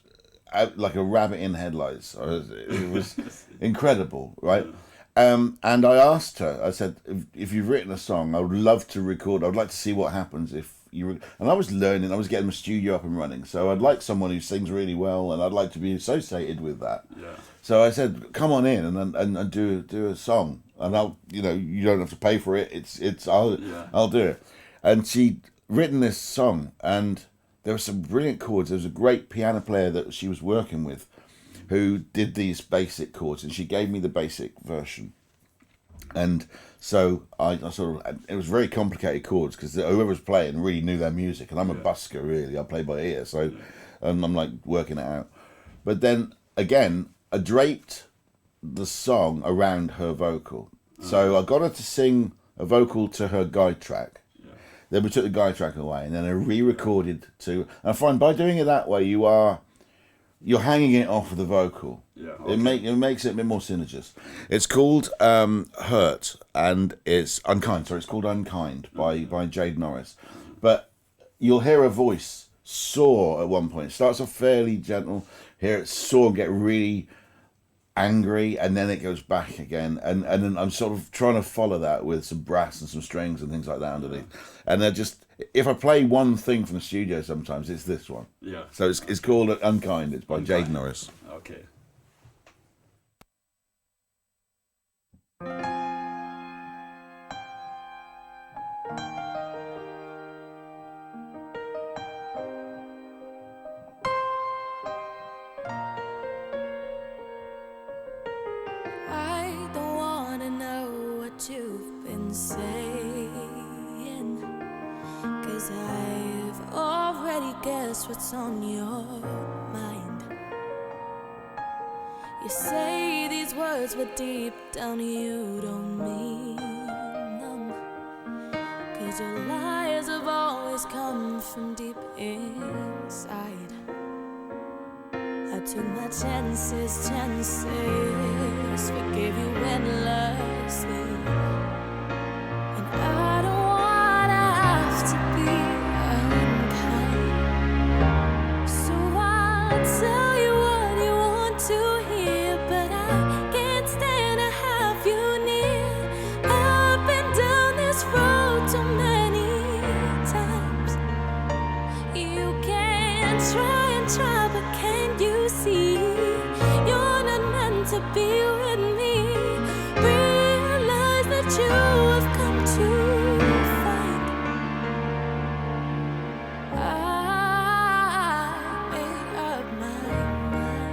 out like a rabbit in headlights. It was incredible, right? And I asked her, I said, if you've written a song, I would love to record. I'd like to see what happens if you... And I was learning, I was getting my studio up and running. So I'd like someone who sings really well, and I'd like to be associated with that. So I said, come on in and do a song. And I'll, you know, you don't have to pay for it. I'll do it. And she'd written this song, and there were some brilliant chords. There was a great piano player that she was working with who did these basic chords, and she gave me the basic version. And so I sort of, it was very complicated chords because whoever was playing really knew their music, and I'm a busker really. I play by ear, so and I'm like working it out. But then again, I draped the song around her vocal. So I got her to sing a vocal to her guide track. Then we took the guide track away, and then I re-recorded to. And I find by doing it that way, you're hanging it off of the vocal. It makes it a bit more synergist. It's called Hurt, and it's Unkind. Sorry, it's called Unkind by Jade Norris. But you'll hear her voice soar at one point. It starts off fairly gentle. Hear it soar and get really angry, and then it goes back again, and then I'm sort of trying to follow that with some brass and some strings and things like that underneath. And I just, if I play one thing from the studio, sometimes it's this one. Yeah. So it's called Unkind. It's by Unkind. Jade Norris. Okay. I don't wanna know what you've been saying, 'cause I've already guessed what's on your mind. You say these words, but deep down you don't mean them, 'cause your lies have always come from deep inside. I took my chances, forgave you endlessly, and I don't wanna have to be unkind. So I'll tell you what you want to hear, but I can't stand to have you near. I've been down this road too many times. You can try and try, but can you see you're not meant to be with me? Realize that you have come to find I made up my mind.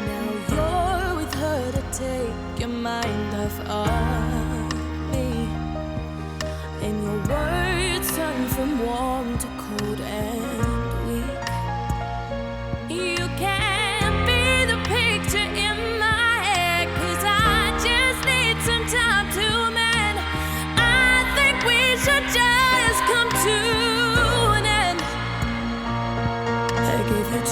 Now you're with her to take your mind off of me, and your words turn from warm to cold and weak. You can't be the picture in my head, 'cause I just need some time to mend. I think we should just come to an end. I gave you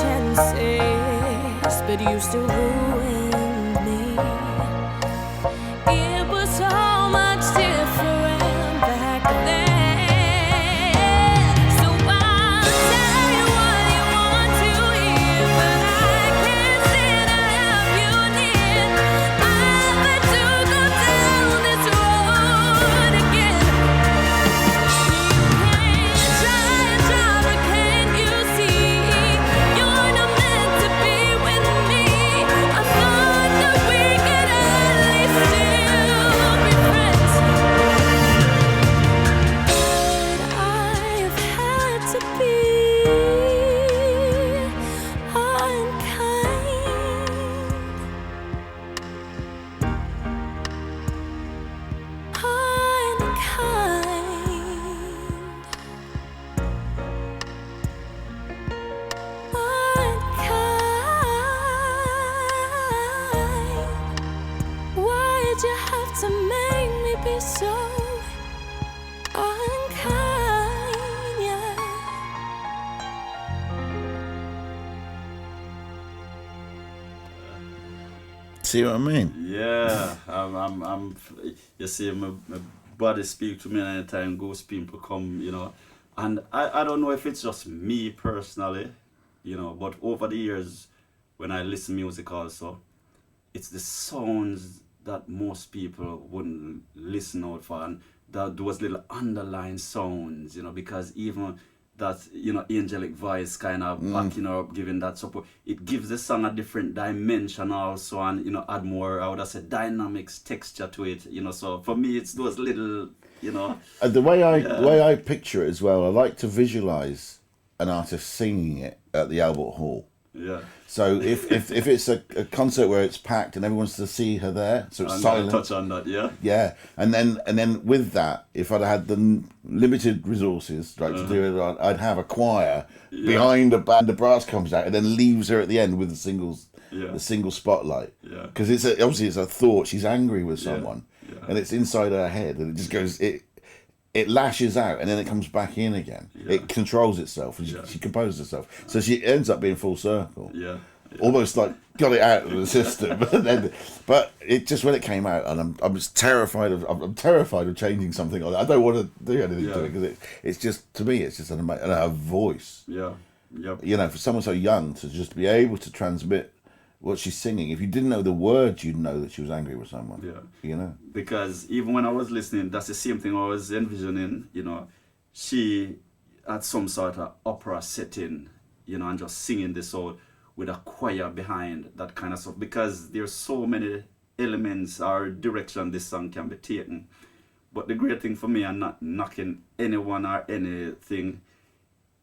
chances, but you still ruined me. It was so much different back then. So I'll tell you what you want to hear, but I can't stand to have you near. I've had to go down this road again. You can try and try, but can't you see you're not meant to be with me? I thought that we could at least still be friends, but I've had to be Why'd you have to make me be so unkind? Yeah. See what I mean? Yeah, you see, my body speak to me anytime ghost people come, you know. And I don't know if it's just me personally, you know, but over the years, when I listen music also, it's the sounds that most people wouldn't listen out for, and those little underlying sounds, you know, because even that, you know, angelic voice kind of backing her up, giving that support, it gives the song a different dimension also, and, you know, add more, I would have said, dynamics, texture to it, you know. So for me, it's those little, you know. The way I picture it as well, I like to visualize an artist singing it at the Albert Hall. Yeah. So if it's a concert where it's packed and everyone's to see her there, so it's silent. Touch on that, yeah. Yeah, and then with that, if I'd had the limited resources to do it, I'd have a choir behind a band of brass comes out and then leaves her at the end with the single spotlight. Yeah. Because obviously it's a thought. She's angry with someone, and it's inside her head, and it just goes it lashes out and then it comes back in again. It controls itself and she composes herself. So she ends up being full circle. Yeah. almost like got it out of the system. But it just when it came out, and I'm just terrified I'm terrified of changing something on it. I don't want to do anything to it because it's just, to me, it's just an amazing, and her voice. Yeah. Yep. You know, for someone so young to just be able to transmit what she's singing. If you didn't know the words, you'd know that she was angry with someone. Yeah. You know? Because even when I was listening, that's the same thing I was envisioning, you know, she had some sort of opera setting, you know, and just singing this out with a choir behind, that kind of stuff. Because there's so many elements or direction this song can be taken. But the great thing for me, I'm not knocking anyone or anything,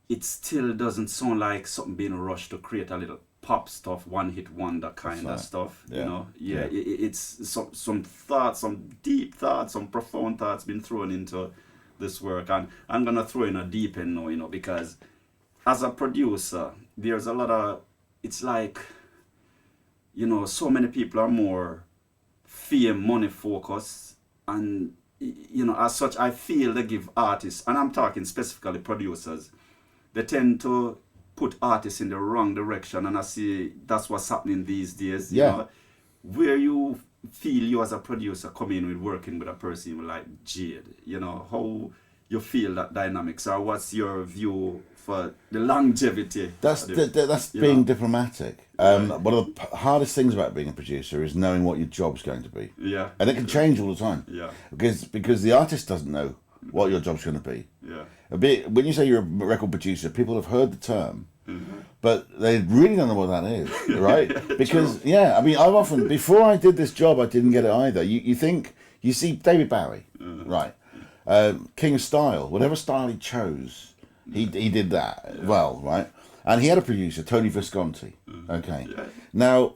it still doesn't sound like something being rushed to create a little pop stuff, one hit wonder kind of stuff. Yeah. You know, it's some thoughts, some deep thoughts, some profound thoughts been thrown into this work, and I'm gonna throw in a deep end now, you know, because as a producer, there's a lot of, it's like, you know, so many people are more fame, money focused, and you know, as such, I feel they give artists, and I'm talking specifically producers, they tend to put artists in the wrong direction, and I see that's what's happening these days. You know, where you feel you as a producer come in with working with a person like Jade, you know, how you feel that dynamics, or what's your view for the longevity? That's being diplomatic. One of the hardest things about being a producer is knowing what your job's going to be. Yeah. And it can change all the time. Yeah. Because the artist doesn't know what your job's going to be. Yeah. When you say you're a record producer, people have heard the term, but they really don't know what that is, right? Because, I mean, I've often, before I did this job, I didn't get it either. You think, you see David Bowie, right? King of Style, whatever style he chose, he did that well, right? And he had a producer, Tony Visconti, okay? Yeah. Now,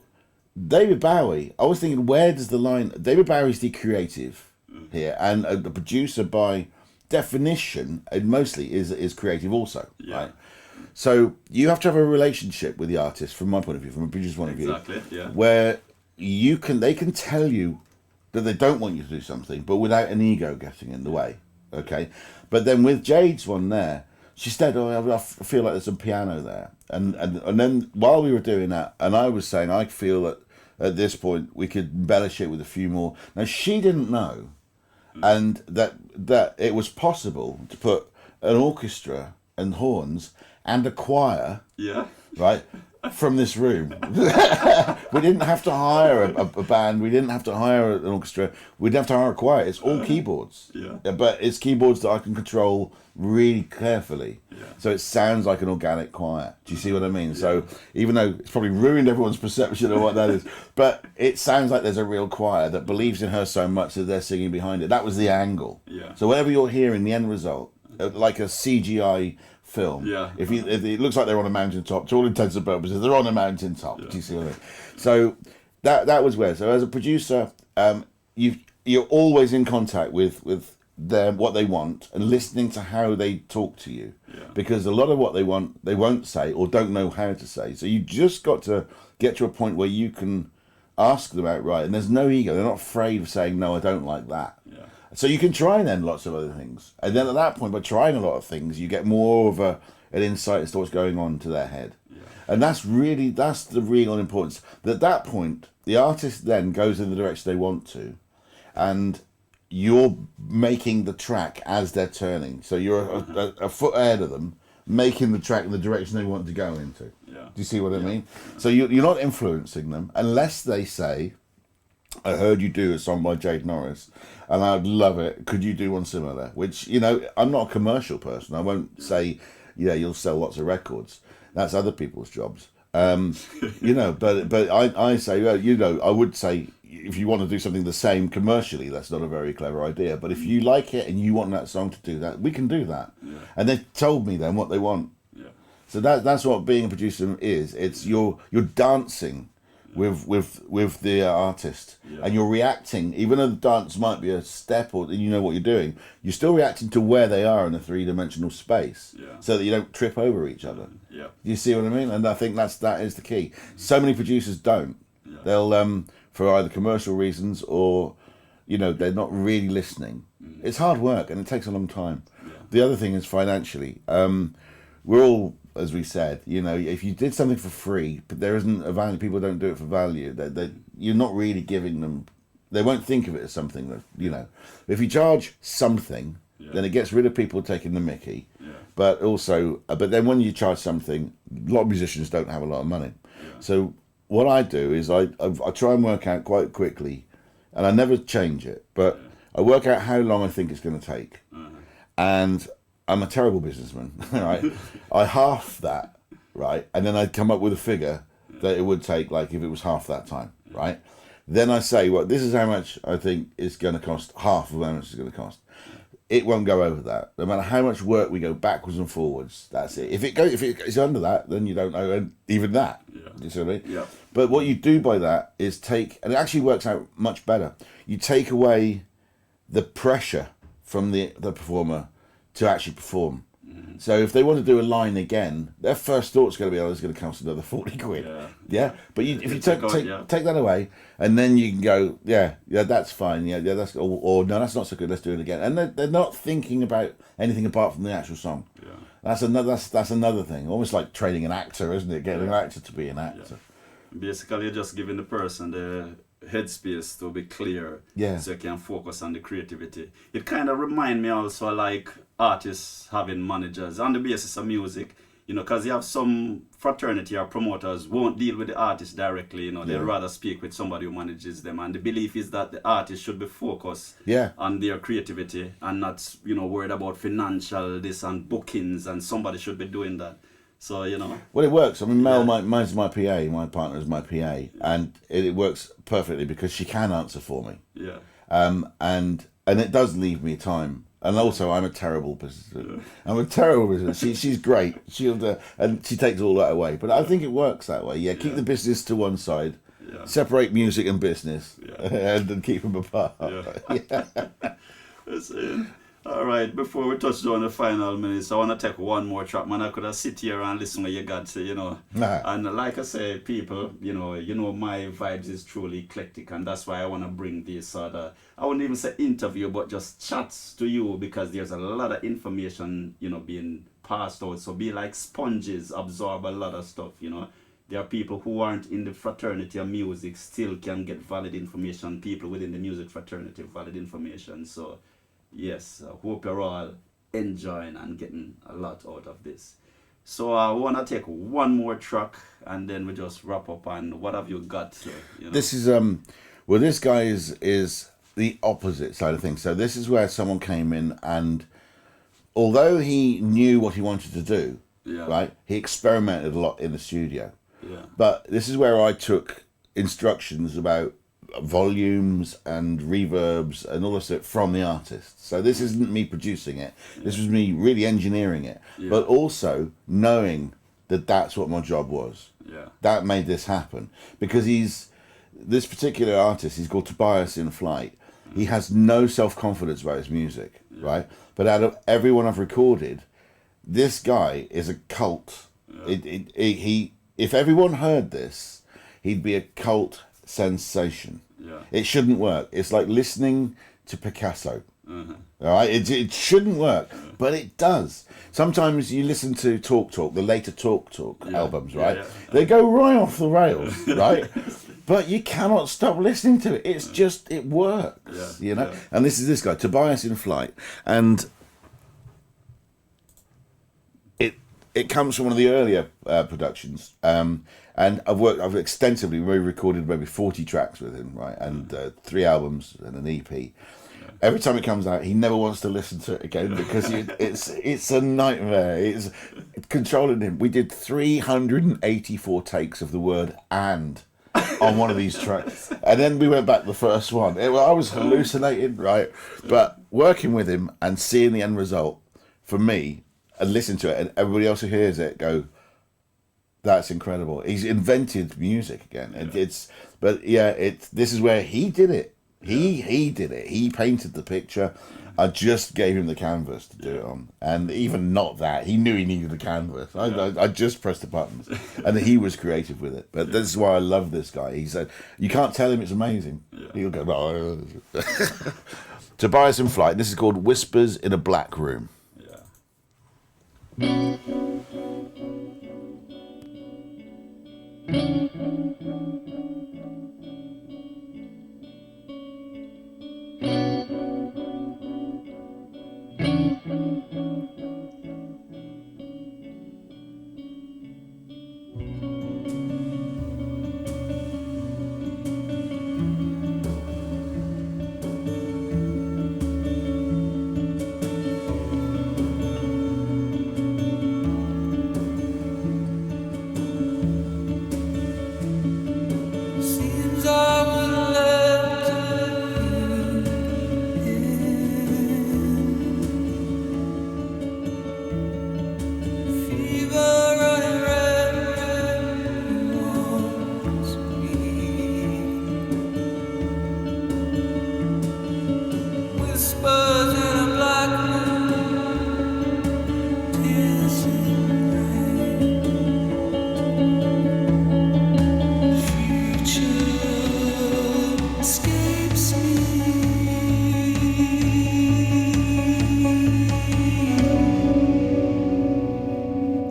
David Bowie, I was thinking, where does the line, David Bowie's the creative here, and the producer by definition, and mostly is creative also, right? So you have to have a relationship with the artist, from my point of view, from a producer's point of view, where they can tell you that they don't want you to do something, but without an ego getting in the way, okay? But then with Jade's one there, she said, I feel like there's some piano there. And then while we were doing that, and I was saying, I feel that at this point we could embellish it with a few more. Now, she didn't know, and that it was possible to put an orchestra and horns and a choir, right, from this room. We didn't have to hire a band. We didn't have to hire an orchestra. We didn't have to hire a choir. It's all keyboards. But it's keyboards that I can control really carefully. So it sounds like an organic choir. Do you see what I mean? So even though it's probably ruined everyone's perception of what that is, but it sounds like there's a real choir that believes in her so much that they're singing behind it. That was the angle. So whatever you're hearing, the end result, like a CGI film. If it looks like they're on a mountaintop, to all intents and purposes, they're on a mountaintop. Do you see what I mean? So that was where. So as a producer, you're always in contact with them, what they want, and listening to how they talk to you. Because a lot of what they want, they won't say or don't know how to say. So you just got to get to a point where you can ask them outright, and there's no ego. They're not afraid of saying, no, I don't like that. So you can try then lots of other things. And then at that point, by trying a lot of things, you get more of an insight as to what's going on to their head. And that's the real importance. At that point, the artist then goes in the direction they want to, and you're making the track as they're turning. So you're a foot ahead of them, making the track in the direction they want to go into. Do you see what I mean? So you're not influencing them unless they say, I heard you do a song by Jade Norris, and I'd love it. Could you do one similar? Which, you know, I'm not a commercial person. I won't say, you'll sell lots of records. That's other people's jobs. You know, but I say, well, you know, I would say if you want to do something the same commercially, that's not a very clever idea. But if you like it and you want that song to do that, we can do that. And they told me then what they want. So that's what being a producer is. It's you're dancing with the artist, and you're reacting, even though the dance might be a step or you know what you're doing, you're still reacting to where they are in a three-dimensional space, so that you don't trip over each other. You see what I mean? And I think that is the key. So many producers don't. They'll for either commercial reasons or, you know, they're not really listening. It's hard work and it takes a long time. The other thing is financially. We're all as we said, you know, if you did something for free, but there isn't a value, people don't do it for value. That you're not really giving them. They won't think of it as something that, you know. If you charge something, then it gets rid of people taking the mickey. Yeah. But also, but then when you charge something, a lot of musicians don't have a lot of money. Yeah. So what I do is I try and work out quite quickly, and I never change it, but I work out how long I think it's going to take. And I'm a terrible businessman, right? I half that, right? And then I'd come up with a figure that it would take, like, if it was half that time, right? Then I say, well, this is how much I think it's going to cost, half of how much it's going to cost. It won't go over that. No matter how much work we go backwards and forwards, that's it. If it's under that, then you don't know even that. Yeah. You see what I mean? Yeah. But what you do by that is take, and it actually works out much better. You take away the pressure from the performer to actually perform. Mm-hmm. So if they want to do a line again, their first thought's going to be, oh, it's going to cost another 40 quid. Yeah. But if you take that away, and then you can go, yeah, that's fine. Yeah, that's or no, that's not so good. Let's do it again. And they're not thinking about anything apart from the actual song. Yeah. That's another thing. Almost like training an actor, isn't it? Getting an actor to be an actor. Yeah. Basically, you're just giving the person the headspace to be clear, so you can focus on the creativity. It kind of remind me also like artists having managers on the basis of music, you know, because you have some fraternity or promoters won't deal with the artist directly, you know, they'd rather speak with somebody who manages them, and the belief is that the artist should be focused on their creativity and not, you know, worried about financial this and bookings, and somebody should be doing that. So, you know. Well, it works. I mean, Mel, mine's my PA. My partner is my PA, and it works perfectly because she can answer for me. Yeah. And it does leave me time. And also, I'm a terrible businessman. I'm a terrible businessman. She's great. And she takes all that away. But I think it works that way. Yeah. Keep the business to one side. Yeah. Separate music and business, and then keep them apart. Yeah. That's it. All right, before we touch on the final minutes, I want to take one more track, man. I could have sit here and listen to you got to, you know. And like I say, people, you know, my vibes is truly eclectic, and that's why I want to bring this sort of, I wouldn't even say interview, but just chats to you, because there's a lot of information, you know, being passed out. So be like sponges, absorb a lot of stuff, you know. There are people who aren't in the fraternity of music still can get valid information. People within the music fraternity, valid information. So yes, I hope you're all enjoying and getting a lot out of this. So I want to take one more track, and then we just wrap up. And what have you got? You know? This is well, this guy is the opposite side of things. So this is where someone came in, and although he knew what he wanted to do, right, he experimented a lot in the studio. Yeah. But this is where I took instructions about volumes and reverbs and all this stuff from the artist. So this isn't me producing it. This was me really engineering it, but also knowing that that's what my job was. Yeah. That made this happen, because this particular artist, he's called Tobias in Flight. He has no self-confidence about his music, right? But out of everyone I've recorded, this guy is a cult. If everyone heard this, he'd be a cult sensation. Yeah. It shouldn't work. It's like listening to Picasso. All right, it shouldn't work, but it does. Sometimes you listen to the later Talk albums, right? They go right off the rails, right? But you cannot stop listening to it. It's just, it works, you know. And this is this guy, Tobias in Flight, and it comes from one of the earlier productions. And I've extensively recorded maybe 40 tracks with him, right? And 3 albums and an EP. Every time it comes out, he never wants to listen to it again, because it's a nightmare. It's controlling him. We did 384 takes of the word "and" on one of these tracks, and then we went back to the first one. I was hallucinating, right? But working with him and seeing the end result, for me, and listen to it, and everybody else who hears it go, that's incredible. He's invented music again. This is where he did it. He did it. He painted the picture. I just gave him the canvas to do it on. And even not that, he knew he needed a canvas. I just pressed the buttons. And he was creative with it. But this is why I love this guy. He said, you can't tell him it's amazing. He'll go, oh. Tobias in Flight. This is called Whispers in a Black Room. Yeah. Seems I was left in fever running red wants me. Whispers in a black room, tears in rain. Future escapes me.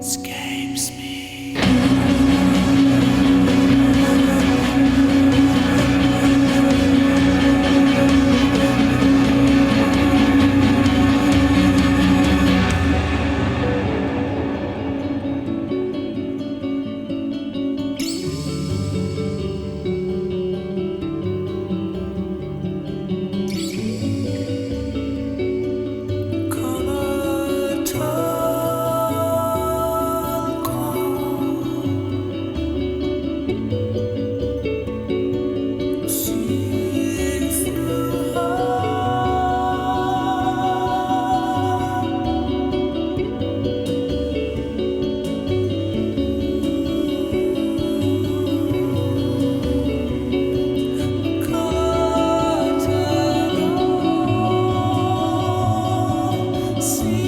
Escapes me. Color turquoise, seeing through color turquoise, seeing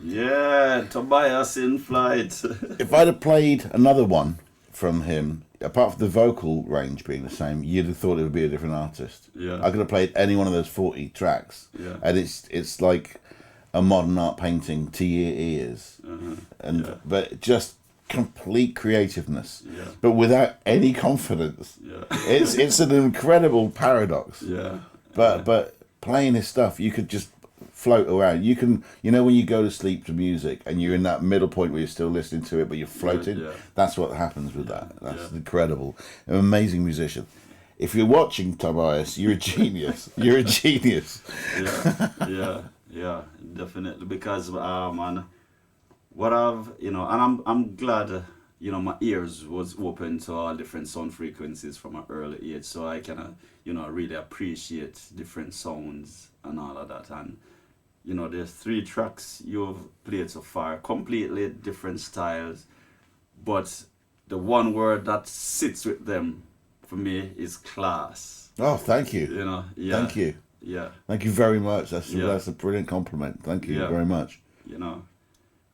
Yeah, Tobias in flight. If I'd have played another one from him, apart from the vocal range being the same, you'd have thought it would be a different artist. Yeah. I could have played any one of those 40 tracks, Yeah. and it's like a modern art painting to your ears, and Yeah. but just complete creativeness, Yeah. but without any confidence. Yeah. It's an incredible paradox. Yeah. But playing his stuff, you could just float around. You can, when you go to sleep to music and you're in that middle point where you're still listening to it, but you're floating. Yeah. That's what happens with that. That's Yeah. incredible. An amazing musician. If you're watching Tobias, you're a genius. You're a genius. Yeah, definitely. Because man, what I've and I'm glad my ears was open to all different sound frequencies from an early age, so I can really appreciate different sounds and all of that. And there's 3 tracks you've played so far, completely different styles, but the one word that sits with them for me is class. Oh, thank you. Yeah. Thank you. Yeah. Thank you very much. That's Yeah. that's a brilliant compliment. Thank you Yeah. very much.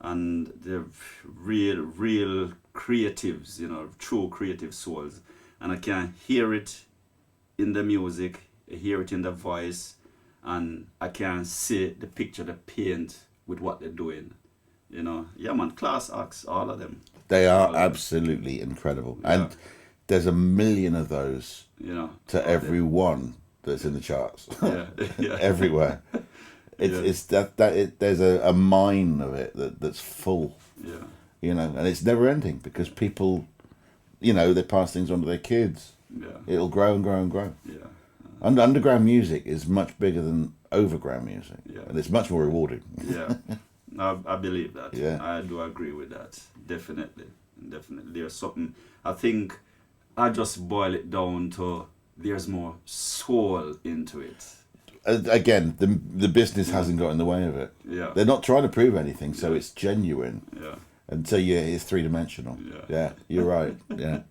And they're real creatives, true creative souls. And I can hear it in the music, I hear it in the voice, and I can see the picture, the paint with what they're doing. Yeah, man, class acts, all of them. They are absolutely incredible. Yeah. And there's a million of those To to every one that's in the charts. Yeah. Everywhere. It's there's a mine of it that's full. Yeah. You know, and it's never ending because people, you know, they pass things on to their kids. Yeah. It'll grow and grow and grow. Yeah. And underground music is much bigger than overground music. Yeah. And it's much more rewarding. Yeah. I believe that. Yeah. I do agree with that. Definitely. There's something. I think I just boil it down to there's more soul into it. Again, the business hasn't got in the way of it. Yeah. They're not trying to prove anything, so it's genuine. Yeah. And so it's three-dimensional. Yeah, you're right. Yeah.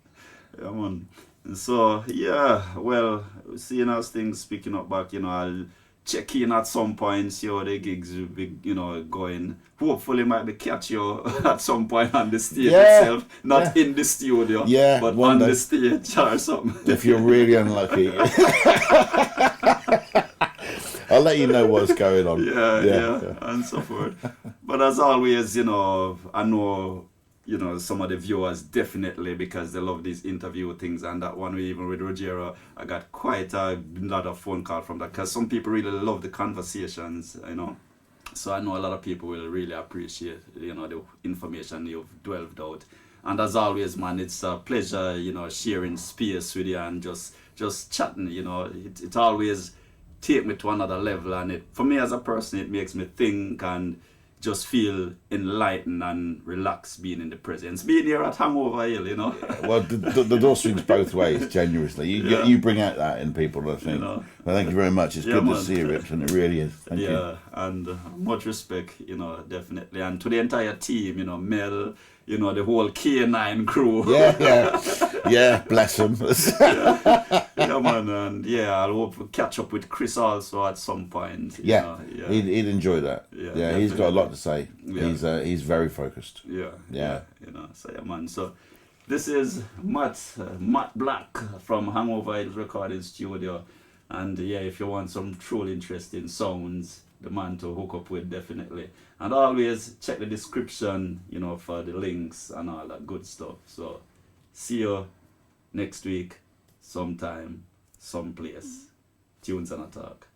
Yeah, man. And so, yeah, well, seeing as things picking up back, you know, I'll check in at some point, see how the gigs will be, you know, going. Hopefully might be catch you at some point on the stage itself, not in the studio, but on the stage or something. If you're really unlucky. I'll let you know what's going on. Yeah, and so forth. But as always, you know, I know, you know, some of the viewers definitely, because they love these interview things, and that one even with Rogero, I got quite a lot of phone call from that, because some people really love the conversations, you know. So I know a lot of people will really appreciate, you know, the information you've delved out. And as always, man, it's a pleasure, you know, sharing space with you and just chatting, you know. It always take me to another level, and it, for me as a person, it makes me think and just feel enlightened and relaxed being in the presence, being here at Hangover Hill, you know. Well, the door swings both ways, genuinely. You bring out that in people, I think. You know. Well, thank you very much. It's good to see you, Rips, and it really is. Thank you. And much respect, you know, definitely. And to the entire team, you know, Mel, you know, the whole K9 crew. Yeah, bless them. Yeah, man, and I'll hope to catch up with Chris also at some point. Yeah. He'd enjoy that. Yeah, he's got a lot to say. Yeah. He's very focused. Yeah, you know, so yeah, man. So this is Matt Black from Hangover Hill Recording Studio, and if you want some truly interesting sounds, the man to hook up with, definitely. And always check the description, you know, for the links and all that good stuff. So see you next week, sometime, someplace. Tunes and a talk.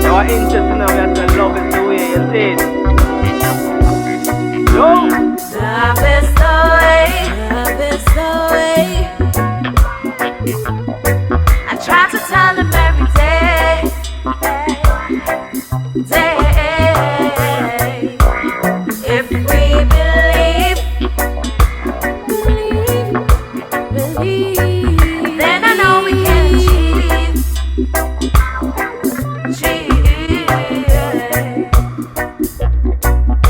Your interest in them, that's love is the way you see it. Yo! Love is the way, love is the way. I try to tell them every day, if we believe, then I know we can achieve.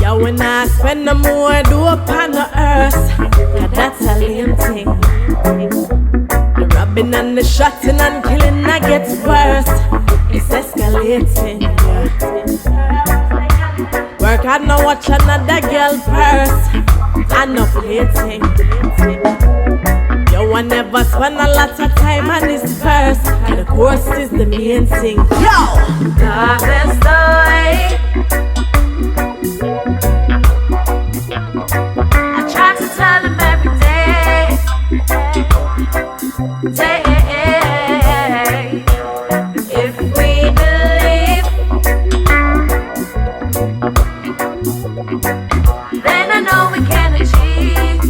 Yeah, when I spend no more do upon the earth, yeah, that's a lame thing. The robbing and the shotting and killing, I get worse. It's escalating, yeah. Work hard, now watch another girl purse. I'm not plating. Yo, I never spend a lot of time on this verse, and the course is the main thing. Yo! Love is the way. I try to tell him every day, if we believe, then I know we can achieve.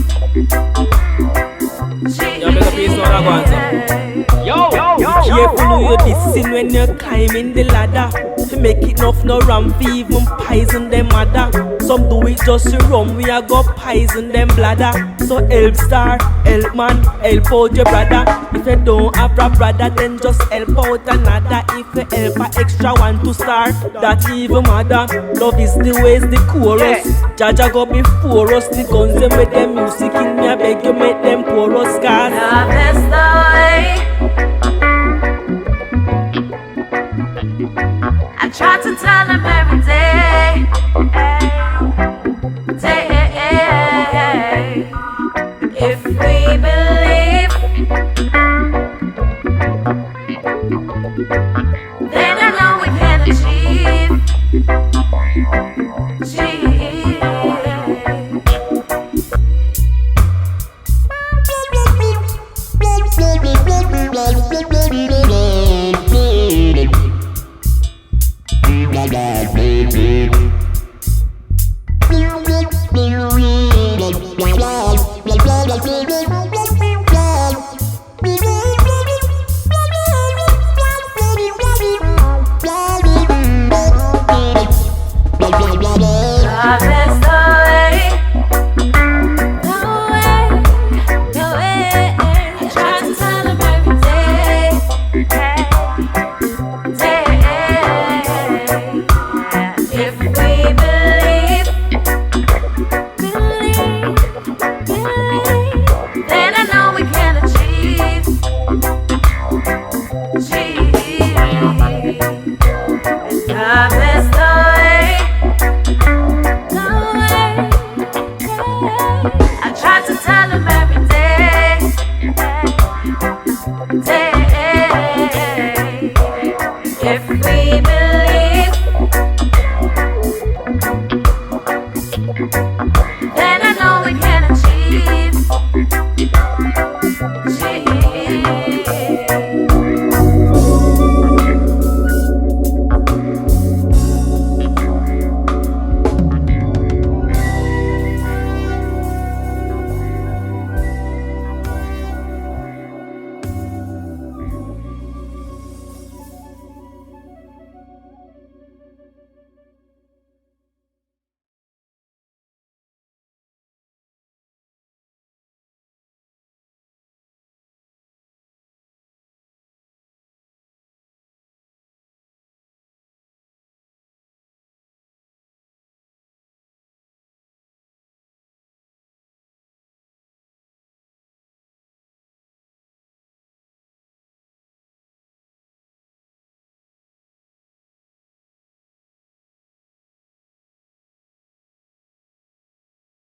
Careful who you dissing when you're climbing the ladder. To make it enough no ram for even poison them mother. Some do it just to run, we a go poison them bladder. So help star, help man, help out your brother. If you don't have a brother, then just help out another. If you help a extra one to start, that even matter. Love is the ways, the chorus. Jaja go before us, the guns them with them music in me, I beg you make them chorus cause love is the way. I try to tell him every day, if we believe, then I know we can achieve. I try to tell him every day.